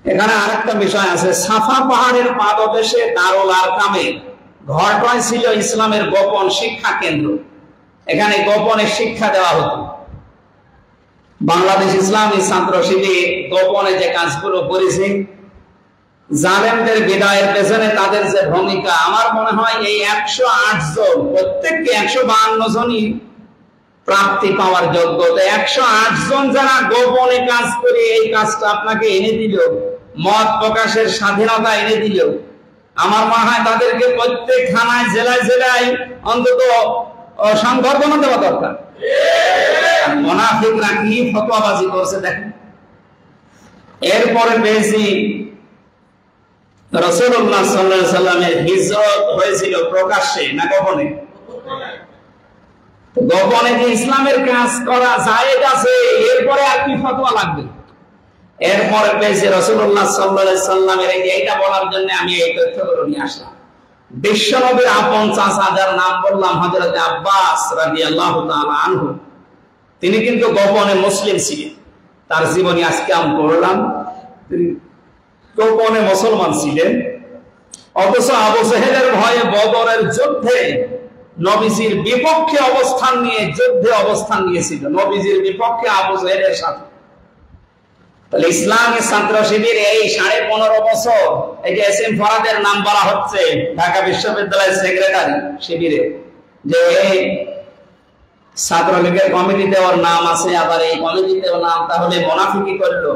এখানে আরেকটা বিষয় আছে, সাফা পাহাড়ের পাদদেশে দারুল আরকামে ঘরটায় ছিল ইসলামের গোপন শিক্ষা কেন্দ্র। এখানে গোপনে শিক্ষা দেওয়া হতো। বাংলাদেশ ইসলামী ছাত্র শিবির গোপনে যে কাজগুলো করেছে, জালেমদের বিদায়ের পেছনে তাদের যে ভূমিকা, আমার মনে হয় এই 108 জন প্রত্যেককে 152 জনই প্রাপ্তি পাওয়ার যোগ্য। 108 জন যারা গোপনে কাজ করে এই কাজটা আপনাকে এনে দিল, মত প্রকাশের স্বাধীনতা এনে দিল, আমার মনে হয় তাদেরকে প্রত্যেক থানায় জেলায় জেলায় অন্তত সংবর্ধনা দেওয়া দরকার। মুনাফিকরা কি ফতোয়াবাজি করছে দেখেন। এরপরে পেয়েছি রাসূলুল্লাহ সাল্লাল্লাহু আলাইহি সাল্লামের হিজরত হয়েছিল প্রকাশ্যে না গোপনে? গোপনে যে ইসলামের কাজ করা জায়েজ আছে, এরপরে আর কি ফতোয়া লাগবে? এরপরে পেয়েছি রাসূলুল্লাহ সাল্লাল্লাহু আলাইহি সাল্লামের এইটা বলার জন্য আমি এই তথ্যগুলো নিয়ে আসলাম। বিশ্বনবীর আপন চাচা যার নাম বললাম হযরত আব্বাস রাদিয়াল্লাহু তাআলা আনহু, তিনি কিন্তু গোপনে মুসলিম ছিলেন। তার জীবনী আজকে আমি পড়লাম। তিনি গোপনে মুসলমান ছিলেন, অথচ আবু জেহেলের ভয়ে বদরের যুদ্ধে নবীজির বিপক্ষে অবস্থান নিয়েছিল। নবীজির বিপক্ষে আবু জেহেলের সাথে। তাহলে ইসলামী ছাত্র শিবির এই 15.5 বছর, এই যে এস এম ফরাদের নাম বলা হচ্ছে ঢাকা বিশ্ববিদ্যালয়ের সেক্রেটারি শিবিরে, যে ছাত্রলীগের কমিটিতে ওর নাম আছে, আবার এই কমিটিতেও নাম, তাহলে মুনাফিকি করলো।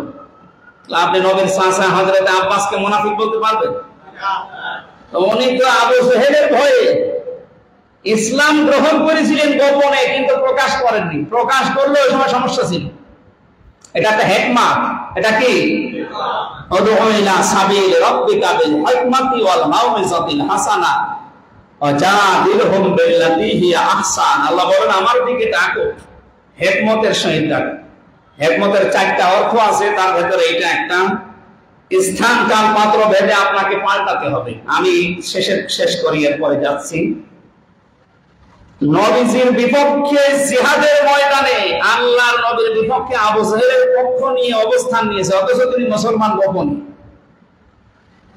আপনি নবীর চাচা হযরত আব্বাসকে মুনাফিক বলতে পারবেন? উনি তো আবু জেহেলের ভয়ে ইসলাম গ্রহণ করেছিলেন গোপনে, কিন্তু প্রকাশ করেননি। প্রকাশ করলে ওই সময় সমস্যা ছিল। এটা একটা হিকমত। এটা কি? উদউ ইলা সাবিল রাব্বিকা বিল হিকমাতি ওয়াল মাউইযাতিল হাসানা ওয়াজাদিলহুম বিল্লাতী হিয়া আহসান। আল্লাহ বলেন আমার দিকে ডাকো, হিকমতের সহিত ডাকো। হিকমতের চারটা অর্থ আছে, তার ভিতরে এটা একটা। স্থান কাল পাত্র ভেদে আপনাকে পাল্টাতে হবে। আমি শেষ করি, এরপরে যাচ্ছি। নবীজির বিপক্ষে জিহাদের ময়দানে আল্লাহর নবীর বিপক্ষে আবু জাহেলের পক্ষ নিয়ে অবস্থান নিয়েছে, অথচ তিনি মুসলমান গোপন।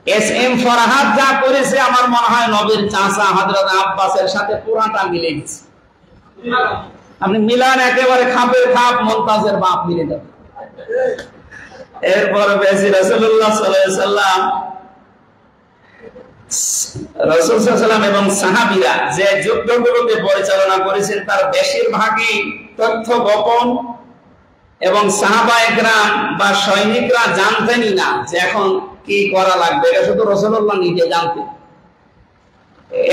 এস এম ফরহাদ যা করেছে আমার মনে হয় নবীর চাচা হযরত আব্বাসের সাথে পুরাটা মিলে গেছে। আপনি মিলান একেবারে খাপের খাপ, মুমতাজের বাপ মিলে যাবে। এরপরে বেশি রাসূলুল্লাহ সাল্লাল্লাহু আলাইহি ওয়াসাল্লাম, রাসূল সাল্লাল্লাহু আলাইহি ওয়াসাল্লাম এবং সাহাবীরা যে যুদ্ধগুলোকে পরিচালনা করেছেন তার বেশিরভাগই তথ্য গোপন, এবং সাহাবায়ে কেরাম বা সৈনিকরা জানতেনই না যে এখন কি করা লাগবে। এটা শুধু রাসূলুল্লাহ নিজে জানতেন।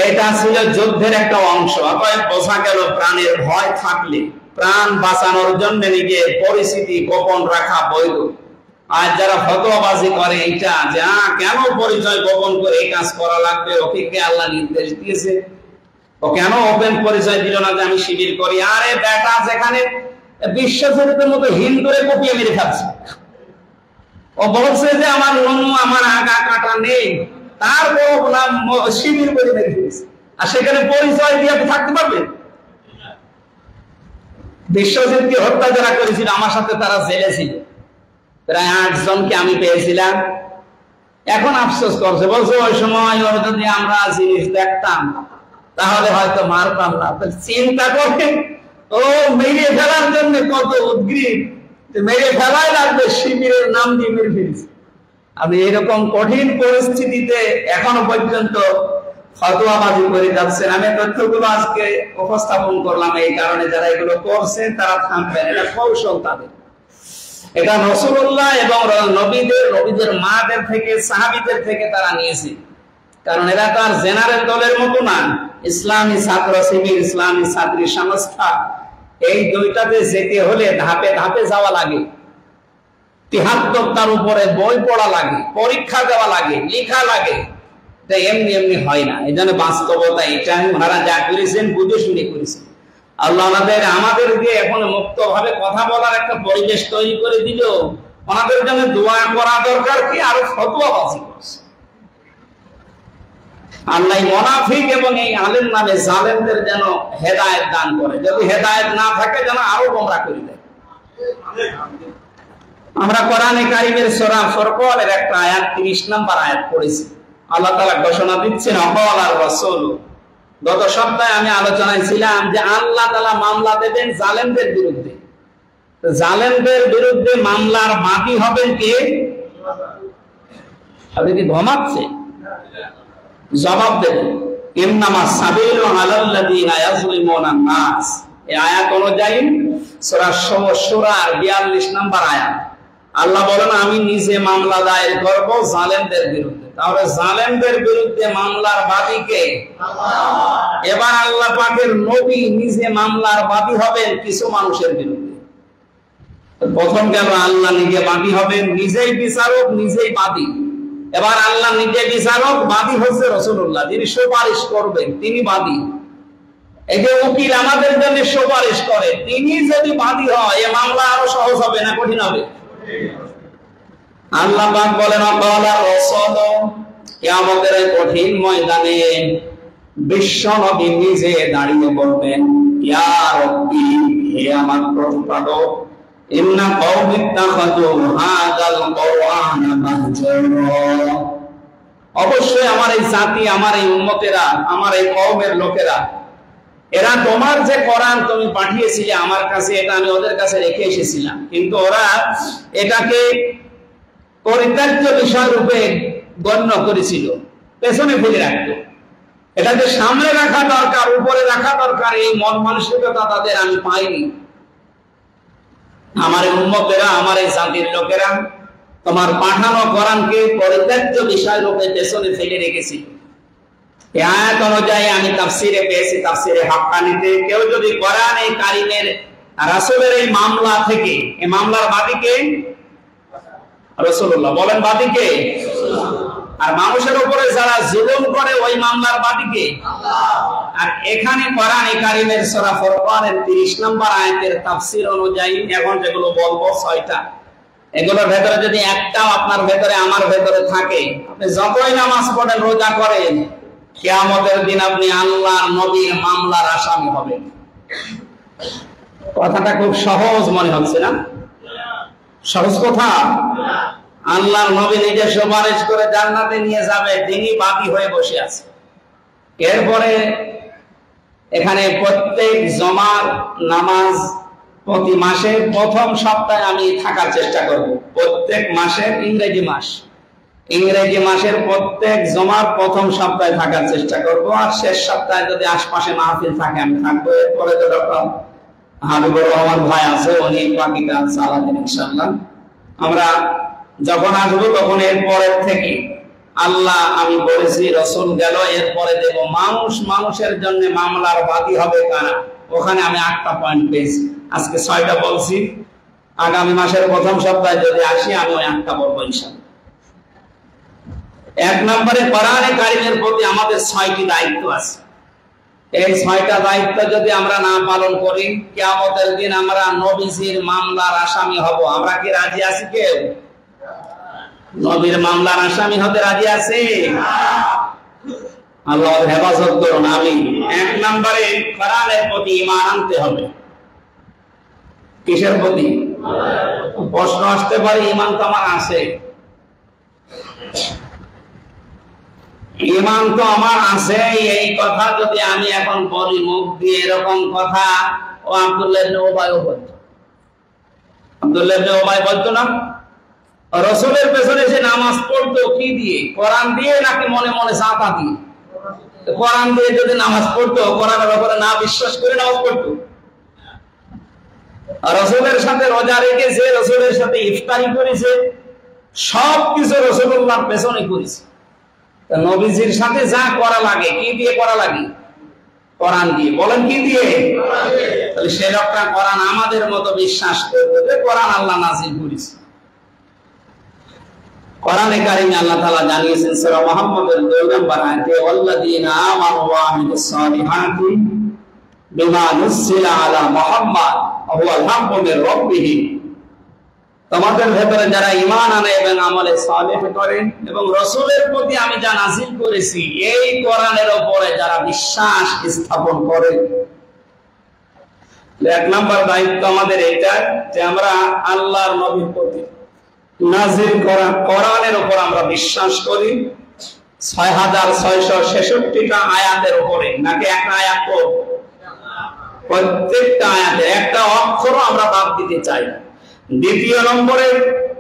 এটা ছিল যুদ্ধের একটা অংশ। অতএব বোঝা গেল প্রাণের ভয় থাকলে প্রাণ বাঁচানোর জন্য নিজের পরিস্থিতি গোপন রাখা বৈধ। আর যারা ফতোয়াবাজি করে এটা যে কেন পরিচয় গোপন করে এই কাজ করা লাগবে, ওকে কে আল্লাহ নির্দেশ দিয়েছে, ও কেন ওপেন পরিচয় দিল না যে আমি শিবির করি। আরে বেটা, যেখানে বিশ্বজুড়ের মতো হিন্দুরে কপিয়ে মেরে খাচ্ছে, ও বলছে যে আমার লনু আমার আগা কাটা নেই, তারপর বললাম শিবির করে মেরে ফেলেছে, আর সেখানে পরিচয় দিয়ে আপনি থাকতে পারবেন? বিশ্বজিৎকে হত্যা যারা করেছিল আমার সাথে তারা জেলে ছিল, প্রায় 8 জনকে আমি পেয়েছিলাম। এখন আফসোস করছে, বলছে ওই সময় ওর যদি আমরা জিনিস দেখতাম তাহলে হয়তো মারতাম না। চিন্তা করে ও মেরে ফেলার জন্য কত উদ্গ্রীব, মেরে ফেলাই লাগবে, শিবিরের নাম দিয়ে মেরে ফেলেছে। আমি এরকম কঠিন পরিস্থিতিতে এখনো পর্যন্ত ফতোয়াবাজি করে যাচ্ছেন। আমি তথ্যগুলো আজকে উপস্থাপন করলাম এই কারণে, যারা এগুলো করছেন তারা থামবেন, এটা কৌশল তাদের। এটা রাসূলুল্লাহ এবং নবীদের মাদের থেকে, সাহাবীদের থেকে তারা নিয়েছে। কারণ এরা তো আর জেনারেল দলের মতো না, ইসলামী ছাত্র শিবির, ইসলামী ছাত্রী সংস্থা, এই দুইটাতে যেতে হলে ধাপে ধাপে যাওয়া লাগে। ৭৩টার উপরে বই পড়া লাগে, পরীক্ষা দেওয়া লাগে, লেখা লাগে। এমনি এমনি হয় না। এই জন্য বাস্তবতা এটাই, ওনারা যা করেছেন বুঝে শুনে করেছেন। আল্লাহ আমাদের দিয়ে এখন মুক্ত ভাবে কথা বলার একটা পরিবেশ তৈরি করে দিল। ওনাদের জন্য দোয়া করা দরকার কি, আরো ফতোয়াবাজি করছে। আল্লাহ মুনাফিক এবং এই আলেম নামে জালেমদের যেন হেদায়েত দান করে। যদি হেদায়েত না থাকে যেন আরো গোমরাহ করে দেয়। আমরা কোরআনে কারীমের সূরা ফুরকানের একটা আয়াত 30 নম্বর আয়াত পড়েছি। আল্লাহ তাআলা ঘোষণা দিচ্ছেন ওয়ালার রাসূল। গত সপ্তাহে আমি আলোচনায় ছিলাম যে আল্লাহ তাআলা মামলা দেবেন জালেমদের বিরুদ্ধে। জালেমদের বিরুদ্ধে মামলার বাদী হবেন কে? আপনি কি ঘুমাচ্ছেন? জবাব দেবেন ইন্নামা সাবিলু আলাল্লাযিনা ইয়াজলিমুনা নাস। এই আয়াত অনুযায়ী সূরা শুরার 42 নম্বর আয়াত আল্লাহ বলেন আমি নিজে মামলা দায়ের করব জালেমদের বিরুদ্ধে। তাহলে জালেমদের বিরুদ্ধে মামলার বাদী কে? আল্লাহ। এবার আল্লাহ পাকের নবী নিজে মামলার বাদী হবেন কিছু মানুষের বিরুদ্ধে। প্রথম গেল আল্লাহ নিজে বাদী হবেন, নিজেই বিচারক, নিজেই বাদী। এবার আল্লাহ নিজে বিচারক, বাদী হচ্ছে রাসূলুল্লাহ, যিনি সুপারিশ করবেন, তিনি বাদী। এই যে উকিল আমাদের জন্য সুপারিশ করে, তিনি যদি বাদী হয় এই মামলা আরো সহজ হবে না কঠিন হবে? আল্লাহ পাক বলেন ওয়ালার রাসূল, কিয়ামতের এই কঠিন ময়দানে বিশ্ব নবী নিজে দাঁড়িয়ে বলবেন ইয়া রাব্বি, হে আমার প্রতিপালক, ইন্না কওমি ইত্তাখাযু হাযাল কুরআনা মাহজুরা। অবশ্যই আমার এই জাতি, আমার এই উম্মতেরা, আমার এই কওমের লোকেরা, এরা তোমার যে কোরআন তুমি পাঠিয়েছিলে আমার কাছে, এটা আমি ওদের কাছে রেখে এসেছিলাম, কিন্তু ওরা এটাকে পরিত্যাজ্য বিষয় রূপে গণ্য করেছিল, পেছনে ফেলে রাখতো। এটাকে সামনে রাখা দরকার, উপরে রাখা দরকার, এই মন মানসিকতা তাদের আমি পাইনি। আমার উম্মতেরা, আমার এই জাতির লোকেরা তোমার পাঠানো কোরআনকে পরিত্যাজ্য বিষয় রূপে পেছনে ফেলে রেখেছিল। এই আয়াত অনুযায়ী আমি তাফসিরে পেয়েছি, তাফসিরে হাক্কানিতে, কেউ যদি কোরআনে কারীমের রাসূলের এই মামলা থেকে, এই মামলার বাদীকে রাসূলুল্লাহ। বলেন বাদীকে? আর মানুষের উপরে যারা জুলুম করে ওই মামলার বাদীকে আল্লাহ। আর এখানে কোরআনে কারীমের সূরা ফুরকানের 30 নম্বর আয়াতের তাফসীর অনুযায়ী এখন যেগুলো বলবো 6টা, এগুলোর ভেতরে যদি একটাও আপনার ভেতরে আমার ভেতরে থাকে, আপনি যতই নামাজ পড়েন রোজা করেন, কিয়ামতের দিন আপনি আল্লাহর নবীর মামলার আসামি হবেন। কথাটা খুব সহজ মনে হচ্ছে না? সহজ কথা। আল্লাহর নবী নিজে সুপারিশ করে জান্নাতে নিয়ে যাবে, তিনি বাদী হয়ে বসে আছে। এরপরে এখানে প্রত্যেক জমার নামাজ প্রতি মাসের প্রথম সপ্তাহে আমি থাকার চেষ্টা করব। প্রত্যেক মাসের ইংরেজি মাসের প্রত্যেক জমার প্রথম সপ্তাহে থাকার চেষ্টা করব। আর শেষ সপ্তাহে যদি আশপাশে মাহফিল থাকে আমি থাকবো। এরপরে তো ডক্টর হাবিবুর রহমান ভাই আছে, উনি বাকিটা চালাবেন ইনশাআল্লাহ। আমরা যখন আসবো তখন এরপরের থেকে আল্লাহ, আমি বলেছি রসুল গেল, এরপরে দেব মানুষের জন্য মামলার বাদী হবে কারা। ওখানে আমি 8টা পয়েন্ট পেয়েছি, আজকে 6টা বলছি। আগামী মাসের প্রথম সপ্তাহে যদি আসি আমি ওই 8টা বলবো ইনশাআল্লাহ। 1 নম্বরে কোরআনে কারীমের প্রতি আমাদের 6টি দায়িত্ব আছে। এই 6টা দায়িত্ব যদি আমরা না পালন করি, কিয়ামতের দিন আমরা নবীজির মামলার আসামি হব। আমরা কি রাজি আছি? কেউ নবীর মামলার আসামি হতে রাজি আছে? আল্লাহ হেফাজত করুন, আমিন। 1 নম্বরে কোরআনের প্রতি ঈমান আনতে হবে। কিসের প্রতি? প্রশ্ন আসতে পারে, ঈমান তো আমার আছে, ঈমান তো আমার আছে, এই কথা যদি আমি এখন বলি মুখ দিয়ে, এরকম কথা ও আব্দুল্লাহ ইবনে উবাই বলতো। আব্দুল্লাহ ইবনে উবাই বলতো না, রাসূলের পেছনে সে নামাজ পড়তো কি দিয়ে? কোরআন দিয়ে নাকি মনে মনে সাঁতা দিয়ে? কোরআন দিয়ে যদি নামাজ পড়তো, কোরআনের ব্যাপারে না বিশ্বাস করে নামাজ পড়তো। রাসূলের সাথে রোজা রেখেছে, রাসূলের সাথে ইফতারি করেছে, সবকিছু রাসূলুল্লাহর পেছনে করেছে। নবীজির সাথে যা করা লাগে, কি দিয়ে করা লাগে? কোরআন দিয়ে। বলেন কি দিয়ে? তাহলে সে লোকটা কোরআন আমাদের মতো বিশ্বাস করবে যে কোরআন আল্লাহ নাযিল করেছে। কোরআনে কারীমে আল্লাহ তাআলা জানিয়েছেন সূরা মুহাম্মদের 2 নম্বর আয়াতে, ওয়াল্লাযীনা আমানু ওয়া আমিলুস সালিহাতি বিমা নুজিলা আলা মুহাম্মাদ ওয়া হুয়াল হাক্কু মির রাব্বিহিম। তোমাদের ভেতরে যারা ঈমান আনে এবং আমলে সালেহ করে এবং রাসূলের প্রতি আমি যা নাযিল করেছি এই কোরআনের উপরে যারা বিশ্বাস স্থাপন করে। 1 নম্বর দায়িত্ব আমাদের এটা যে আমরা আল্লাহর নবীর প্রতি নাযিল করা কোরআনের উপর আমরা বিশ্বাস করি। 6666টা আয়াতের উপরে, নাকি একটা আয়াত পড়ব? প্রত্যেকটা আয়াতে একটা অক্ষরও আমরা বাদ দিতে চাই না। দ্বিতীয় নম্বরে,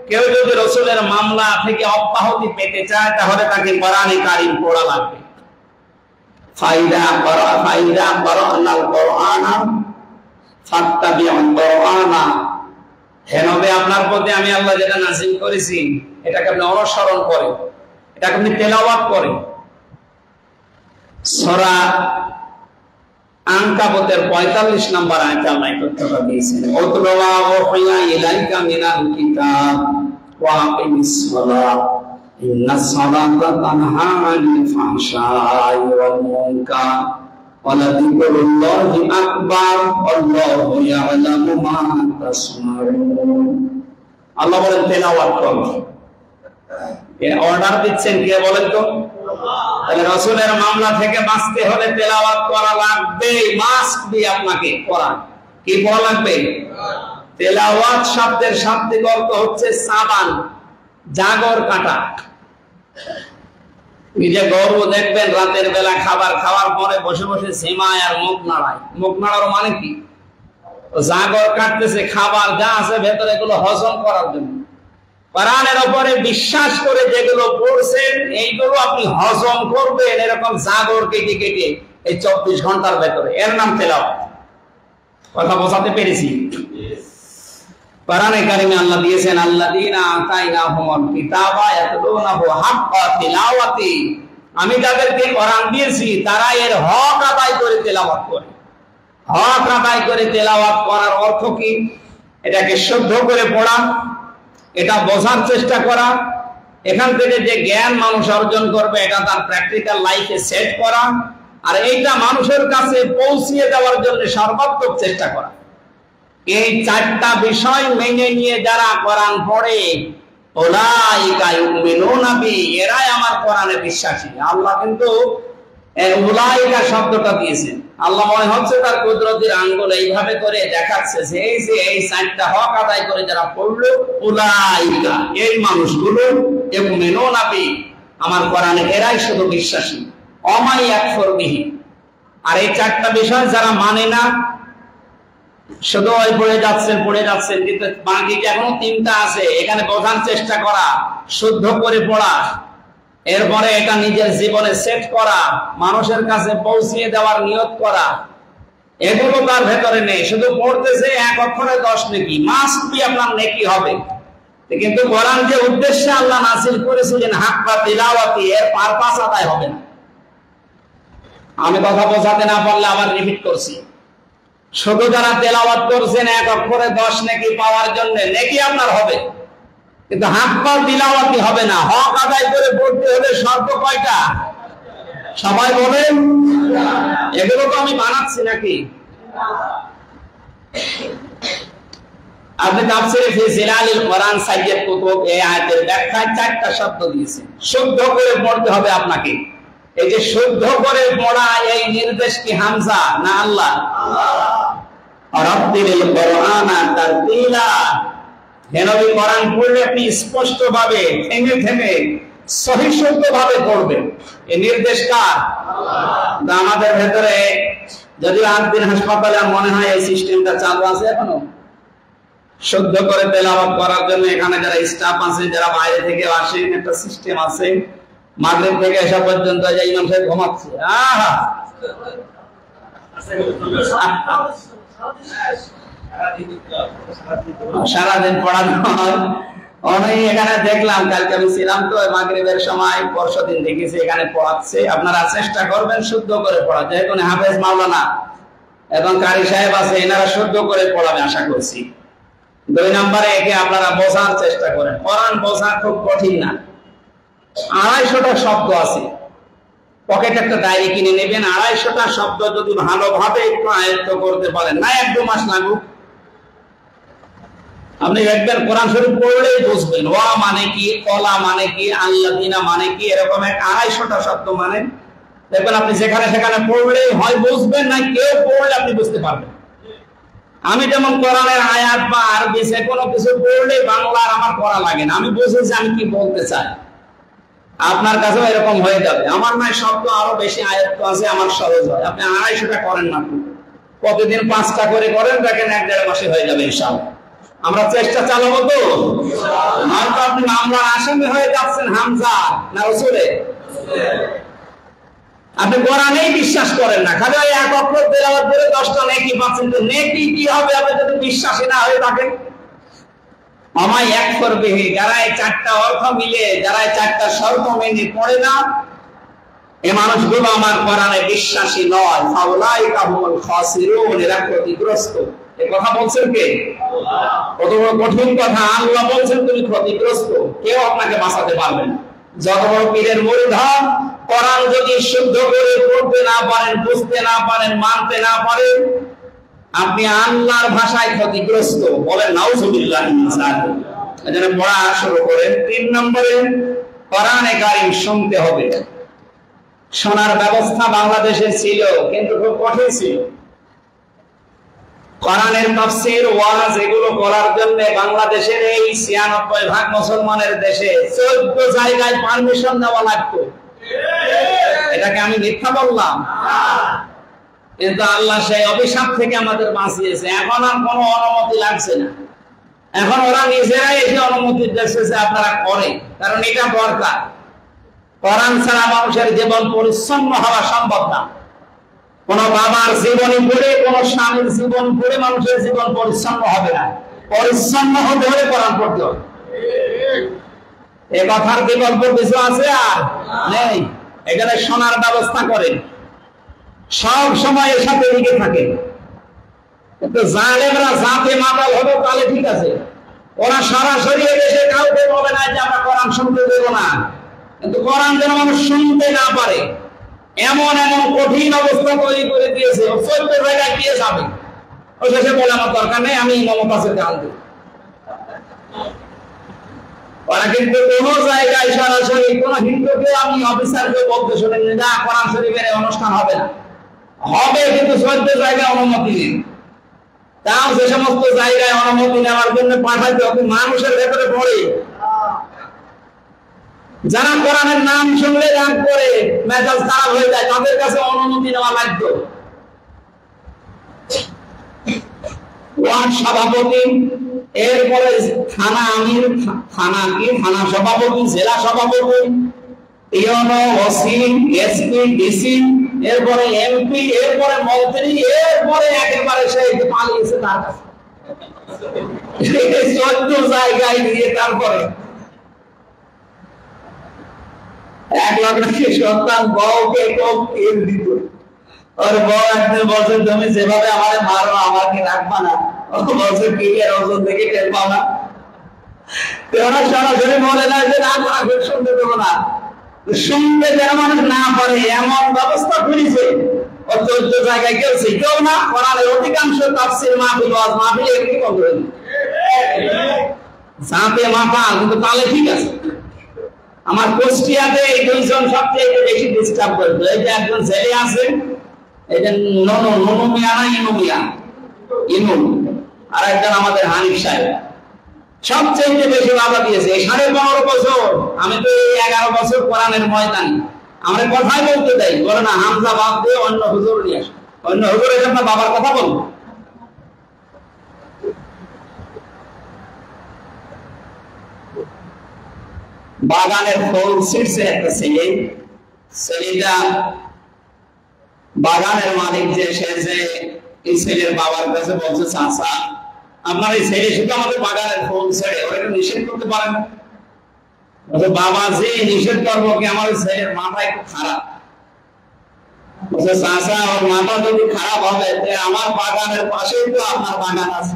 কেউ যদি রাসূলের মামলা থেকে অব্যাহতি পেতে চায় তাহলে তাকে কোরআনে কারীম পড়া লাগবে। ফাইদা করানাল কোরআনা ফাত্তাবিউল কোরআনা। হে নবী, আপনার প্রতি আমি আল্লাহ যেটা নাযিল করেছি এটাকে আপনি অনুসরণ করেন, এটাকে আপনি তেলাওয়াত করেন। সূরা আনকাবুতের 45 নম্বর আয়াতে আল্লাহ তথ্যটা দিয়েছেন, উতলু মা উহিয়া ইলাইকা মিনাল কিতাব ওয়া আকিমিস সালাত ইন্নাস সালাতা তানহা আনিল ফাহশাই ওয়াল মুনকার ওয়া লাযিকরুল্লাহি আকবার আল্লাহু ইয়ালামু মা তাসমাউন। আল্লাহ বলেন তেলাওয়াত করো। এর অর্ডার দিচ্ছেন কে বলেন তো? তাহলে রাসূলের মামলা থেকে বাঁচতে হলে তেলাওয়াত করা লাগবে, মাস্ট বি। আপনাকে কোরআন কি পড়া লাগবে? তেলাওয়াত শব্দের শাব্দিক অর্থ হচ্ছে সাবান, জাগর কাটা। এই যে গরু দেখবেন রাতের বেলা খাবার খাওয়ার পরে বসে বসে ঝিমায় আর মুখ নাড়ায়। মুখ নাড়ার মানে কি? জাগর কাটতেছে, খাবার যা আছে ভেতরে এগুলো হজম করার জন্য। কোরআনের উপরে বিশ্বাস করে যেগুলো পড়ছেন এইগুলো আপনি হজম করবেন এরকম জাগর কেটে কেটে এই 24 ঘন্টার ভেতরে, এর নাম তেলাওয়াত। কথা বোঝাতে পেরেছি? কোরআনে কারীমে আল্লাহ দিয়েছেন, আল্লাযীনা আতাইনাহুমুল কিতাবা ইয়াতলুনাহু হাক্কা তিলাওয়াতি। আমি যাদেরকে কোরআন দিয়েছি তারা এর হক আদায় করে তেলাওয়াত করে। হক আদায় করে তেলাওয়াত করার অর্থ কি? এটাকে শুদ্ধ করে পড়া, এটা বোঝার চেষ্টা করা, এখান থেকে যে জ্ঞান মানুষ অর্জন করবে এটা তার প্র্যাকটিক্যাল লাইফে সেট করা, আর এইটা মানুষের কাছে পৌঁছিয়ে দেওয়ার জন্য সর্বাত্মক চেষ্টা করা। এই চারটা বিষয় মেনে নিয়ে যারা কোরআন পড়ে উলাইকা ইউমিনুনা বি, এরাই আমার কোরআনে বিশ্বাসী। আল্লাহ কিন্তু উলাইকা শব্দটা দিয়েছেন। আল্লাহ মনে হচ্ছে তার কুদরতের আঙ্গুল এইভাবে করে দেখাচ্ছে যে এই চারটা হক আদায় করে যারা পড়লো উলাইকা, এই মানুষগুলো ইউমিনুনা বি, আমার কোরআনে এরাই শুধু বিশ্বাসী। অমাই ইয়াকফুর বিহি, আর এই চারটা বিষয় যারা মানে না, শুধু ওই পড়ে যাচ্ছেন, কিন্তু বাকি এখনো তিনটা আছে, এখানে বোঝার চেষ্টা করা, শুদ্ধ করে পড়া, এরপরে এটা নিজের জীবনে সেট করা, মানুষের কাছে পৌঁছিয়ে দেওয়ার নিয়ত করা, এগুলো তার ভেতরে নেই। শুধু পড়তেছে, এক অক্ষরে 10 নেকি, মাস্ট বি আপনার নেকি হবে। কিন্তু কোরআন যে উদ্দেশ্যে আল্লাহ নাযিল করেছিলেন হাক্কা তিলাওয়াতি, এর পারপাস আদায় হবে না। আমি কথা বোঝাতে না পারলে আবার রিপিট করছি, শুধু যারা তেলাওয়াত করছেন এক অক্ষরে 10 নেকি পাওয়ার জন্য নেকি আপনার হবে, কিন্তু হাক্কা তিলাওয়াতি হবে না। হক আদায় করে পড়তে হলে শর্ত কয়টা? সবাই বলেন। এগুলো তো আমি বানাচ্ছি নাকি? আপনি তাফসীরে ফি জিলালিল কোরআন সাইয়্যিদ কুতুব এই আয়াতের ব্যাখ্যায় 4টা শব্দ দিয়েছেন। শুদ্ধ করে পড়তে হবে আপনাকে। এই যে শুদ্ধ করে পড়া, এই নির্দেশ কি হামজা না আল্লাহ? রাত্তিলিল কোরআনা তারতিলা, হে নবী কোরআন পড়লে আপনি স্পষ্ট ভাবে থেমে থেমে সহিষ্ণুত ভাবে পড়বেন। এই নির্দেশ কার? আল্লাহ। আমাদের ভেতরে যদি 8 দিন হাসপাতালে মনে হয় এই সিস্টেমটা চালু আছে এখনো, শুদ্ধ করে তেলাওয়াত করার জন্য এখানে যারা স্টাফ আছে, যারা বাইরে থেকে আসেন, একটা সিস্টেম আছে। মাগরিব থেকে এসা পর্যন্ত যে ইমাম সাহেব ঘুমাচ্ছে, সারাদিন পড়ানো হয়। অনেক এখানে দেখলাম, কালকে আমি ছিলাম তো মাগরিবের সময়, পরশুদিন দেখেছি এখানে পড়াচ্ছে। আপনারা চেষ্টা করবেন শুদ্ধ করে পড়াতে। এখন হাফেজ মাওলানা এবং কারি সাহেব আছে, এনারা শুদ্ধ করে পড়াবে আশা করছি। 2 নম্বরে একে আপনারা বোঝার চেষ্টা করেন। কোরআন বোঝা খুব কঠিন না। 250টা শব্দ আছে, পকেটে একটা ডায়েরি কিনে নেবেন। 250টা শব্দ যদি ভালোভাবে একটু আয়ত্ত করতে পারেন, না 1-2 মাস লাগুক, আপনি দেখবেন কোরআন শরীফ পড়লেই বুঝবেন ওয়া মানে কি, কলা মানে কি, আল্লাযিনা মানে কি, এরকম 250টা শব্দ মানে দেখবেন আপনি যেখানে সেখানে পড়লেই হয় বুঝবেন, না কেউ পড়লে আপনি বুঝতে পারবেন। আমি যেমন কোরআনের আয়াত বা আরবি যে কোনো কিছু পড়লে বাংলার আমার পড়া লাগে না, আমি বুঝেছি আমি কি বলতে চাই। আপনার কাছেও এরকম হয়ে যাবে। আমার নয় শব্দ আরো বেশি আয়ত্ত আছে, আমার সহজ হয়। আপনি 250টা করেন না, প্রতিদিন 5টা করে করেন, দেখেন 1-1.5 মাসে হয়ে যাবে ইনশাআল্লাহ। আমরা চেষ্টা চালাবো তো? নয়তো আপনি মামলার আসামি হয়ে যাচ্ছেন হামজা না রসুলে। আপনি কোরআনেই বিশ্বাস করেন না, খালি ওই এক অক্ষর তেলাওয়াত করে 10টা নেকি পাচ্ছেন। তো নেকি কি হবে আপনি যদি বিশ্বাসী না হয়ে থাকেন? আমায় এক করবে, যারা এই 4টা অর্থ মিলে, যারা এই 4টা শর্ত মেনে পড়ে না, এই মানুষগুলো আমার কোরআনে বিশ্বাসী নয়। ফাউলাইকা হুমুল খাসিরুন, এরা ক্ষতিগ্রস্ত। এই কথা বলছেন কে? আল্লাহ। কত বড় কঠিন কথা। আল্লাহ বলছেন তুমি ক্ষতিগ্রস্ত, কেউ আপনাকে বাঁচাতে পারবে না। যত বড় পীরের মুরিদ হন, কোরআন যদি শুদ্ধ করে পড়তে না পারেন, বুঝতে না পারেন, মানতে না পারেন, আপনি আল্লাহর ভাষায় ক্ষতিগ্রস্ত। বলেন নাউজুবিল্লাহ মিন যালিক। এজন্য পড়া শুরু করেন। 3 নম্বরে কোরআনে কারীম শুনতে হবে। শোনার ব্যবস্থা বাংলাদেশে ছিল, কিন্তু খুব কঠিন ছিল। কোরআনের তাফসীর, ওয়াজ এগুলো করার জন্য বাংলাদেশের এই 96% মুসলমানের দেশে 14 জায়গায় পারমিশন নেওয়া লাগতো। এটাকে আমি মিথ্যা বললাম? কিন্তু আল্লাহ সেই অভিশাপ থেকে আমাদের বাঁচিয়েছে। এখন আর কোনো অনুমতি লাগছে না। এখন ওরা নিজেরাই এসে অনুমতি দিচ্ছে যে আপনারা করেন, কারণ এটা দরকার। কোরআন ছাড়া মানুষের জীবন পরিচ্ছন্ন হওয়া সম্ভব না। কোন বাবার জীবনী পড়ে, কোন স্বামীর জীবন পড়ে মানুষের জীবন পরিচ্ছন্ন হবে না। পরিচ্ছন্ন হতে হলে কোরআন পড়তে হবে। এ কথার বিকল্প কিছু আছে আর নেই। এখানে শোনার ব্যবস্থা করেন, সব সময় এর সাথে লিখে থাকে। কিন্তু জালেমরা জাতে মাতাল হবে তাহলে ঠিক আছে, ওরা সরাসরি এসে কাউকে বলে না যে আমরা কোরআন শুনতে দেব না, কিন্তু কোরআন যেন মানুষ শুনতে না পারে এমন এমন কঠিন অবস্থা তৈরি করে দিয়েছে। 14 জায়গায় গিয়ে যাবে, ও শেষে বলে আমার দরকার নেই, আমি ইমামের কাছে গান দেব। ওরা কিন্তু কোন জায়গায় সরাসরি কোন হিন্দুকে আমি অফিসারকে বলতে শুনিনি না কোরআন শরীফের অনুষ্ঠান হবে না, হবে, কিন্তু 14 জায়গায় অনুমতি নেই। তাও যে সমস্ত জায়গায় অনুমতি নেওয়ার জন্য পাঠাইতে হবে মানুষের ভেতরে পড়ে, যারা কোরআনের নাম শুনলে রাগ করে মেজাজ খারাপ হয়ে যায়, তাদের কাছে অনুমতি নেওয়া বাধ্য। ওয়ার্ড সভাপতি, এরপরে থানা আমির, থানা কি থানা সভাপতি, জেলা সভাপতি, ইউনো, ওসি, এসপি, ডিসি, এরপরে এমপি, এরপরে মন্ত্রী, এরপরে একেবারে সেই পালিয়েছে তার কাছে 14 জায়গায় দিয়ে। তারপরে এক লগ্নকে সন্তান বউকে খুব তেল দিত, ওর বউ একদিন বলছে তুমি যেভাবে আমারে মারো আমাকে রাখবা না, বলছে কি এর ওজন দেখে টের পাও না? ওরা সরাসরি বলে না যে না আমরা শুনতে দেবো না, শুনতে যেন মানুষ না পারে এমন ব্যবস্থা করেছে। ও 14 জায়গায় গেছে, কেউ না কোরআনের অধিকাংশ তাফসীর মাহফিল, ওয়াজ মাহফিল এগুলি বন্ধ হয়ে যাতে মাথা, কিন্তু তাহলে ঠিক আছে। আমার কুষ্টিয়াতে এই দুইজন সবচেয়ে বেশি ডিস্টার্ব করতো। এই যে একজন ছেলে আছে, এই যে ননু মিয়া না ইনু মিয়া, ইনু, আর একজন আমাদের হানিফ সাহেব, সবচেয়ে বেশি বাধা দিয়েছে। 15.5 বছর, আমি তো এই 11 বছর কোরআনের ময়দানে, আমরা কথাই বলতে দেয়, বলে না হামজা বাদ দিয়ে অন্য হুজুর নিয়ে আসে, অন্য হুজুর এসে আপনার বাবার কথা বলবো। বাগানের ফুল ছিটছে একটা ছেলে, ছেলেটা বাগানের মালিক যে সে যে এই ছেলের বাবার কাছে বলছে চাচা আপনার এই ছেলে শুধু আমাদের বাগানের ফুল ছেড়ে, ওরা একটু নিষেধ করতে পারেন? বলছে বাবা যে নিষেধ করবো কি, আমার ছেলের মাথা একটু খারাপ। বলছে চাচা ওর মাথা যদি খারাপ হবে আমার বাগানের পাশেই তো আপনার বাগান আছে,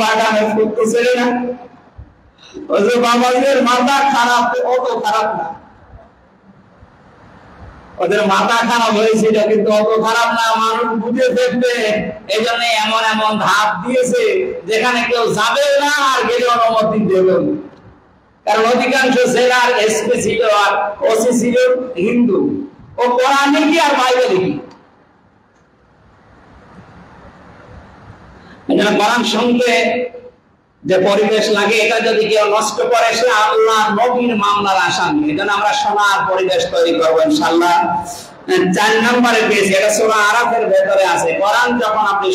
বাগানের ফুল তো ছেড়ে না। বলছে বাবাদের মাথা খারাপ, অত খারাপ না, ওদের মাথা খারাপ হয়েছিল কিন্তু অত খারাপ না, মানুষ বুঝে দেখবে, এই জন্য এমন এমন ধাপ দিয়েছে যেখানে কেউ যাবে না আর গেলে অনুমতি দেবে। কারণ অধিকাংশ জেলার এসপি ছিল আর ওসি ছিল হিন্দু, ও কোরআনে কি আর বাইবেলে কি, কোরআন শুনতে যে পরিবেশ লাগে এটা যদি কেউ নষ্ট করে সে আল্লাহ নবীর মামলার আসামি। এই জন্য আমরা শোনার পরিবেশ তৈরি করবো ইনশাআল্লাহ। 4 নম্বরে পেয়েছি, এটা সূরা আরাফের ভেতরে আছে। কোরআন যখন আপনি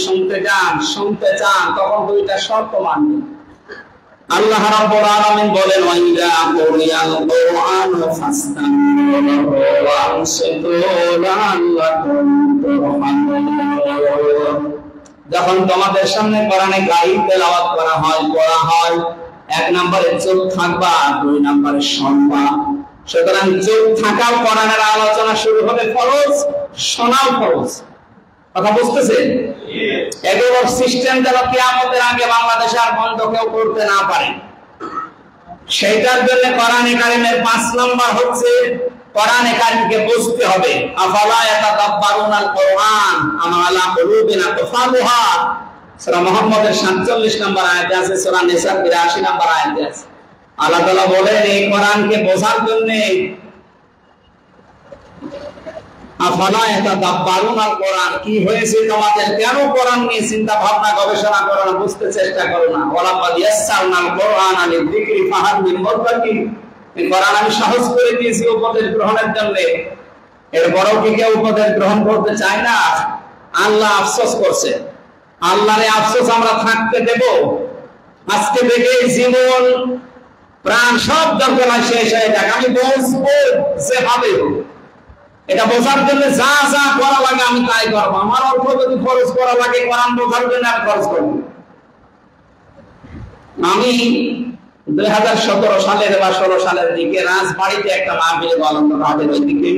শুনতে চান তখন 2টা শর্ত মানবেন। আল্লাহ রাব্বুল আলামিন বলেন ওয়াইদা কুরিয়াল কুরআনু ফাসতামিউ লাহু ওয়া আনসিতু লাআল্লাকুম তুরহামুন। যখন তোমাদের সামনে কোরআনে গায়ব তেলাওয়াত করা হয়, পড়া হয়, 1 নম্বরে চুপ থাকবা, 2 নম্বরে শুনবা। সুতরাং চুপ থাকাও কোরআনের আলোচনা শুরু হবে ফরজ, শোনাও ফরজ। কথা বুঝতেছেন? এগুলো সিস্টেম যেন কিয়ামতের আগে বাংলাদেশে আর বন্ধ কেউ করতে না পারে, সেইটার জন্য কোরআনে কারিমের 5 নম্বর হচ্ছে কোরআনে কারিমকে বুঝতে হবে। আফালা ইয়াতাদাব্বারুনাল কোরআন আম আলা কুলুবিন আকফালুহা, সূরা মুহাম্মদের 47 নম্বর আয়াতে আছে, সূরা নিসার 82 নম্বর আয়াতে আছে। আল্লাহ তাআলা বলেন এই কোরআনকে বোঝার জন্য আফালা ইয়াতাদাব্বারুনাল কোরআন, কি হয়েছে তোমাদের, কেন কোরআন নিয়ে চিন্তা ভাবনা গবেষণা করো না, বুঝতে চেষ্টা করো না? ওয়ালাকাদ ইয়াসসারনাল কোরআনা লিযিকরি ফাহাল মিন মুদ্দাকির, এই কোরআন আমি সহজ করে দিয়েছি উপদেশ গ্রহণের জন্য, এরপরও কি কেউ উপদেশ গ্রহণ করতে চায় না? আল্লাহ আফসোস করছে। আল্লাহরে আফসোস আমরা থাকতে দেব? আজকে থেকে জীবন প্রাণ সব যন্ত্রণা শেষ হয়ে যাক, আমি বুঝবো যেভাবে হোক, এটা বোঝার জন্য যা যা করা লাগে আমি তাই করবো। আমার অর্থ যদি খরচ করা লাগে কোরআন বোঝার জন্য আমি খরচ করবো। আমি 2017 সালের বা 16 সালের দিকে রাজবাড়িতে একটা মাহফিলে বলন্দ রাতের ওই দিকে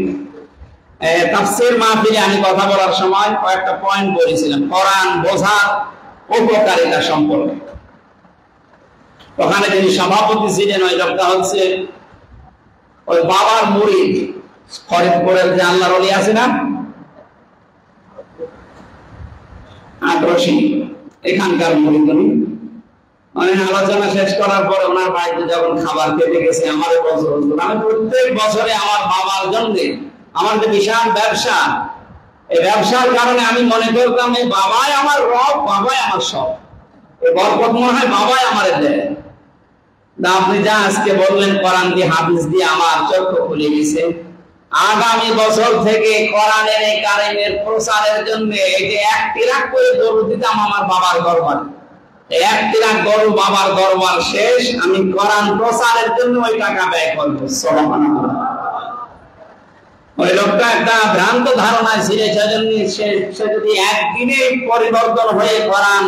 তাফসীর মাহফিলে আমি কথা বলার সময় কয়েকটা পয়েন্ট বলেছিলাম কোরআন বোঝার উপকারিতা সম্পর্কে। ওখানে যিনি সভাপতি ছিলেন ওই লোকটা হচ্ছে ওই বাবার মুরিদ, ফরিদপুরের যে আল্লাহর ওলি আছে না আগ্রসী, এখানকার মুরিদ উনি। অনেক আলোচনা শেষ করার পরে ওনার বাড়িতে যখন খাবার খেতে গেছে, আমার বছর আমি প্রত্যেক বছরে আমার বাবার জন্য আমার যে বিশাল ব্যবসা, এই ব্যবসার কারণে আমি মনে করতাম এই বাবাই আমার রব, বাবাই আমার সব, এই বরকত মনে হয় বাবাই আমার দেয়। আপনি যা আজকে বললেন কোরআন দিয়ে হাদিস দিয়ে আমার চক্ষু খুলে গেছে। আগামী বছর থেকে কোরআনের এই কারিমের প্রচারের জন্য এই যে 1 ট্রাক করে গরু দিতাম আমার বাবার দরবারে, 1 ট্রাক গরু বাবার দরবার শেষ, আমি কোরআন প্রচারের জন্য ওই টাকা ব্যয় করবো। সুবহানাল্লাহ। ওই লোকটা একটা ভ্রান্ত ধারণায় ছিল, সেজন্য সে যদি একদিনে পরিবর্তন হয়ে কোরআন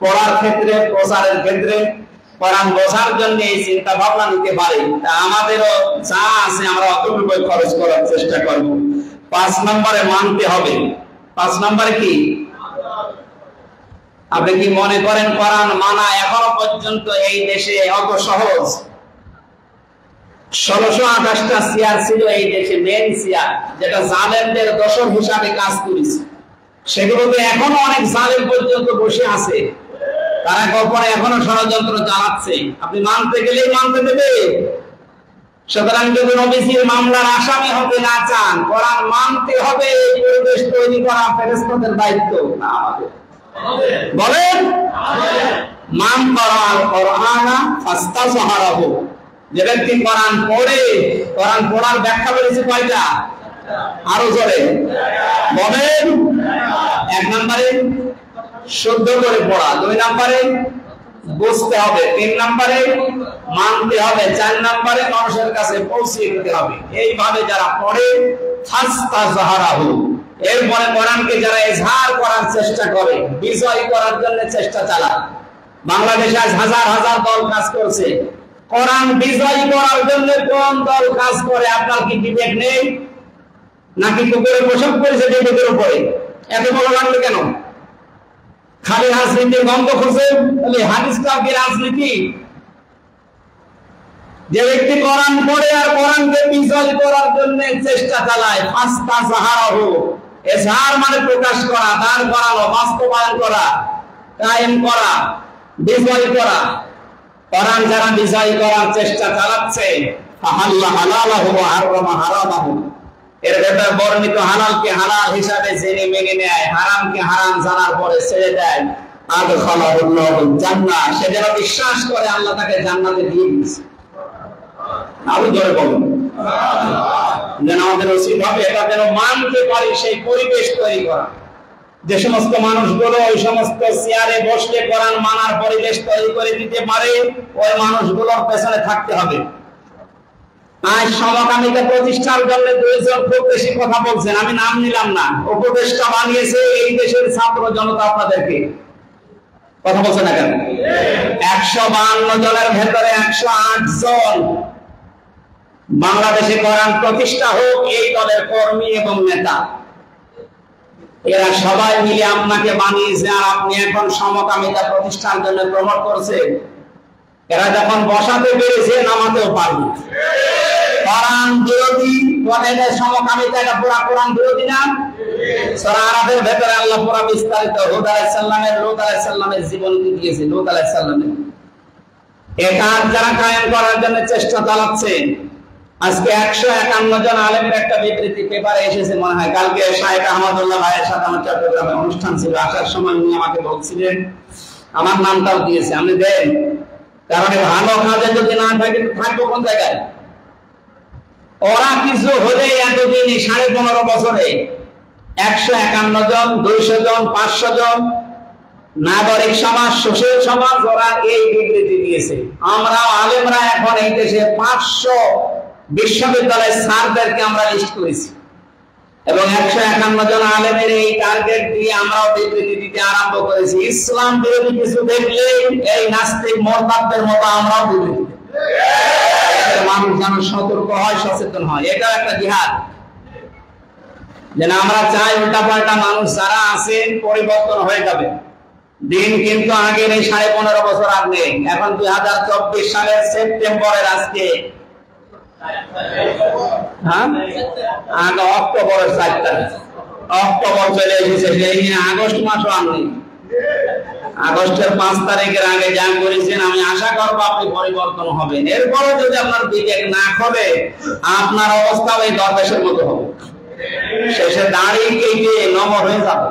পড়ার ক্ষেত্রে, প্রচারের ক্ষেত্রে, কোরআন বোঝার জন্য এই চিন্তা ভাবনা নিতে পারে, তা আমাদেরও যা আছে আমরা অতটুকু খরচ করার চেষ্টা করব। 5 নম্বরে মানতে হবে। 5 নম্বরে কি? আপনি কি মনে করেন কোরআন মানা এখনো পর্যন্ত এই দেশে অত সহজ? 1628টা চেয়ার ছিল এই দেশে, মেন চেয়ার, যেটা জালেমদের দশর হিসাবে কাজ করেছে। সেগুলোতে এখনো অনেক জালেম পর্যন্ত বসে আছে, তারা গোপনে এখনো ষড়যন্ত্র চালাচ্ছে। আপনি মানতে গেলেই মানতে দেবে। সুতরাং যদি নবীজির মামলার আসামি হতে না চান, কোরআন মানতে হবে। এই পরিবেশ তৈরি করা ফেরেশতাদের দায়িত্ব না আমাদের। বলেন মান করাল কোরআনা ফাস্তাযহারাহু, যে ব্যক্তি কোরআন পড়ে, কোরআন পড়ার ব্যাখ্যা বলেছে কয়টা? আরো জোরে বলেন। 1 নম্বরে শুদ্ধ করে পড়া, 2 নম্বরে বুঝতে হবে, 3 নম্বরে মানতে হবে, 4 নম্বরে মানুষের কাছে পৌঁছে দিতে হবে। এইভাবে যারা পড়ে ফাস্তাযহারাহু, এরপরে কোরআনকে যারা ইজহার করার চেষ্টা করে, বিজয় করার জন্য চেষ্টা চালায়। বাংলাদেশে আজ হাজার হাজার দল কাজ করছে। কোরআন বিজয় করার জন্য কোন দল কাজ করে? আপনার কি বিবেক নেই নাকি কুকুরে প্রসব করেছে বিবেকের উপরে? এত বড় লাগলো কেন? খালি রাজনীতির গন্ধ খুঁজে হাদিসটা কি রাজনীতি? যে ব্যক্তি কোরআন পড়ে আর কোরআনকে বিজয় করার জন্য চেষ্টা চালায়, ফাস্তাযহারাহু, ইজহার মানে প্রকাশ করা, দাঁড় করানো, বাস্তবায়ন করা, কায়েম করা, বিজয় করা। কোরআন যারা বিজয় করার চেষ্টা চালাচ্ছে, ফাহাল্লা হালালাহু ওয়া হারামা হারামাহু, এর ভেতর বর্ণিত হালালকে হালাল হিসাবে জেনে মেনে নেয়, হারামকে হারাম জানার পরে ছেড়ে দেয়, আদখালাহুল্লাহুল জান্নাহ, সে যেন বিশ্বাস করে আল্লাহ তাকে জান্নাতে দিয়ে দিয়েছে। আরো জোরে বলুন। যেন আমাদের উচিত হবে এটা যেন মানতে পারি, সেই পরিবেশ তৈরি করা। যে সমস্ত মানুষগুলো ওই সমস্ত চেয়ারে বসলে কোরআন মানার পরিবেশ তৈরি করে দিতে পারে, ওই মানুষগুলোর পেছনে থাকতে হবে। আজ সমকামিতা প্রতিষ্ঠার জন্য 2 জন খুব বেশি কথা বলছেন, আমি নাম নিলাম না। উপদেষ্টা বানিয়েছে এই দেশের ছাত্র জনতা। আপনাদেরকে কথা বলছে না কেন? 152 জনের ভেতরে 108 জন বাংলাদেশে কোরআন প্রতিষ্ঠা হোক এই দলের কর্মী এবং নেতা। এরা সবাই মিলে আপনাকে বানিয়েছে, আর আপনি এখন সমকামিতা প্রতিষ্ঠার জন্য প্রমোট করছেন। এরা যখন বসাতে পেরেছে, নামাতেও পারবে। কোরআন বিরোধী বলেন, সমকামিতা এটা পুরা কোরআন বিরোধী না? সূরা আরাফের ভেতরে আল্লাহ পুরা বিস্তারিত হুদ আলাইহিস সালামের, লূত আলাইহিস সালামের জীবনী দিয়েছে। লূত আলাইহিস সালামের এটা যারা কায়েম করার জন্য চেষ্টা চালাচ্ছে। আজকে 151 জন আলেমের একটা বিবৃতি পেপারে এসেছে মনে হয়, কালকে শাহেখ আহমদুল্লাহ ভাইয়ের সাথে আমার চট্টগ্রামে অনুষ্ঠান ছিল। আসার সময় উনি আমাকে বলছিলেন, আমার নামটাও দিয়েছে, আমি দেন, কারণ ভালো কাজে যদি না থাকে থাকবো কোন জায়গায়? ওরা কিছু হলে এতদিন 15.5 বছরে 151 জন, 200 জন, 500 জন নাগরিক সমাজ, সুশীল সমাজ, ওরা এই বিবৃতি দিয়েছে। আমরা আলেমরা এখন এই দেশে 500 বিশ্ববিদ্যালয়ের স্যারদেরকে আমরা লিস্ট করেছি, এবং 151 জন আলেমের এই টার্গেট দিয়ে আমরাও বিবৃতি দিতে আরম্ভ করেছি। ইসলাম বিরোধী কিছু দেখলে এই নাস্তিক মোরতাদদের মতো আমরাও বিবৃতি দেব। মানুষ যেন সতর্ক হয়, সচেতন হয়। এটা একটা জিহাদ। যেন আমরা চাই উল্টাপাল্টা মানুষ যারা আছেন পরিবর্তন হয়ে যাবে। দিন কিন্তু আগের এই 15.5 বছর আগে, এখন 2024 সালের সেপ্টেম্বরের আজকে, হ্যাঁ আগে অক্টোবরের 4 তারিখ, অক্টোবর চলে এসেছে, সেই আগস্ট মাসও আননি। আগস্টের 5 তারিখের আগে যা করেছেন আমি আশা করবো আপনি পরিবর্তন হবেন। এরপরে যদি আপনার বিবেক না খোলে আপনার অবস্থা ওই দরবেশের মতো হবে, শেষে দাড়ি কেটে নমর হয়ে যাবে।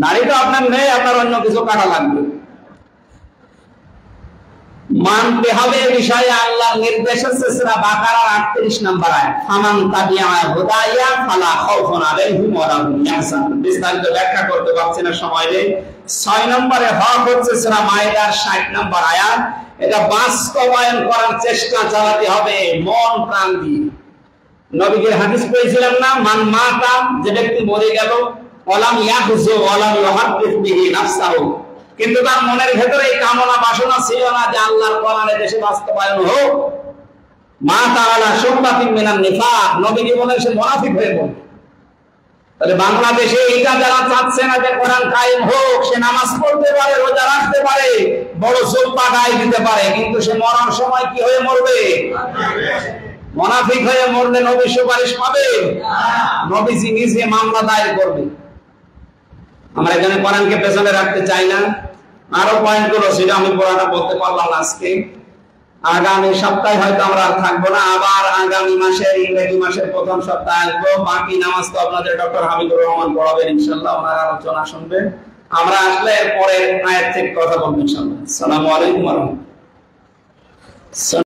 দাড়ি তো আপনার নেই, আপনার অন্য কিছু কাটা লাগবে। মানতে হবে বিষয়ে আল্লাহর নির্দেশ আছে সূরা বাকারার 38 নম্বর আয়াত, ফামান তাবিআ হুদায়া ফালা খাউফুন আলাইহিম ওয়া লা হুম ইয়াহজানুন। বিস্তারিত ব্যাখ্যা করতে পারছি না, সময় নেই। 6 নম্বরে হক হচ্ছে সূরা মাইদার 60 নম্বর আয়াত। এটা বাস্তবায়ন করার চেষ্টা চালাতে হবে মন প্রাণ দিয়ে। নবীজির হাদিস পড়েছিলাম না, মান মাতা, যে ব্যক্তি মরে গেল, ওয়ালাম ইয়াহজু ওয়ালাম ইউহাদ্দিস বিহি নাফসাহু, কিন্তু তার মনের ভেতরে এই কামনা বাসনা ছিল না যে আল্লাহর কোরআনে দেশে বাস্তবায়ন হোক, মা তাআলা শুবাতিন মিনান নিফাক, নবীজি বলেন সে মুনাফিক হয়ে গেল। তাহলে বাংলাদেশে এটা যারা চাচ্ছে না যে কোরআন কায়েম হোক, সে নামাজ পড়তে পারে, রোজা রাখতে পারে, বড় জুব্বা গায়ে দিতে পারে, কিন্তু সে মরার সময় কি হয়ে মরবে? মুনাফিক হয়ে মরলে নবী সুপারিশ পাবে? নবীজি নিজে মামলা দায়ের করবে। আমরা এখানে কোরআনকে পেছনে রাখতে চাই না। আরো পয়েন্ট গুলো ছিল, আমি পড়াটা বলতে পারলাম না আজকে। আগামী সপ্তাহে হয়তো আমরা আর থাকবো না, আবার আগামী মাসের ইংরেজি মাসের প্রথম সপ্তাহে আসবো। বাকি নামাজ তো আপনাদের ডক্টর হামিদুর রহমান পড়াবেন ইনশাআল্লাহ, ওনার আলোচনা শুনবেন। আমরা আসলে এর পরের আয়াত থেকে কথা বলবো ইনশাআল্লাহ। আসসালামু আলাইকুম ওয়া রাহমাতুল্লাহ।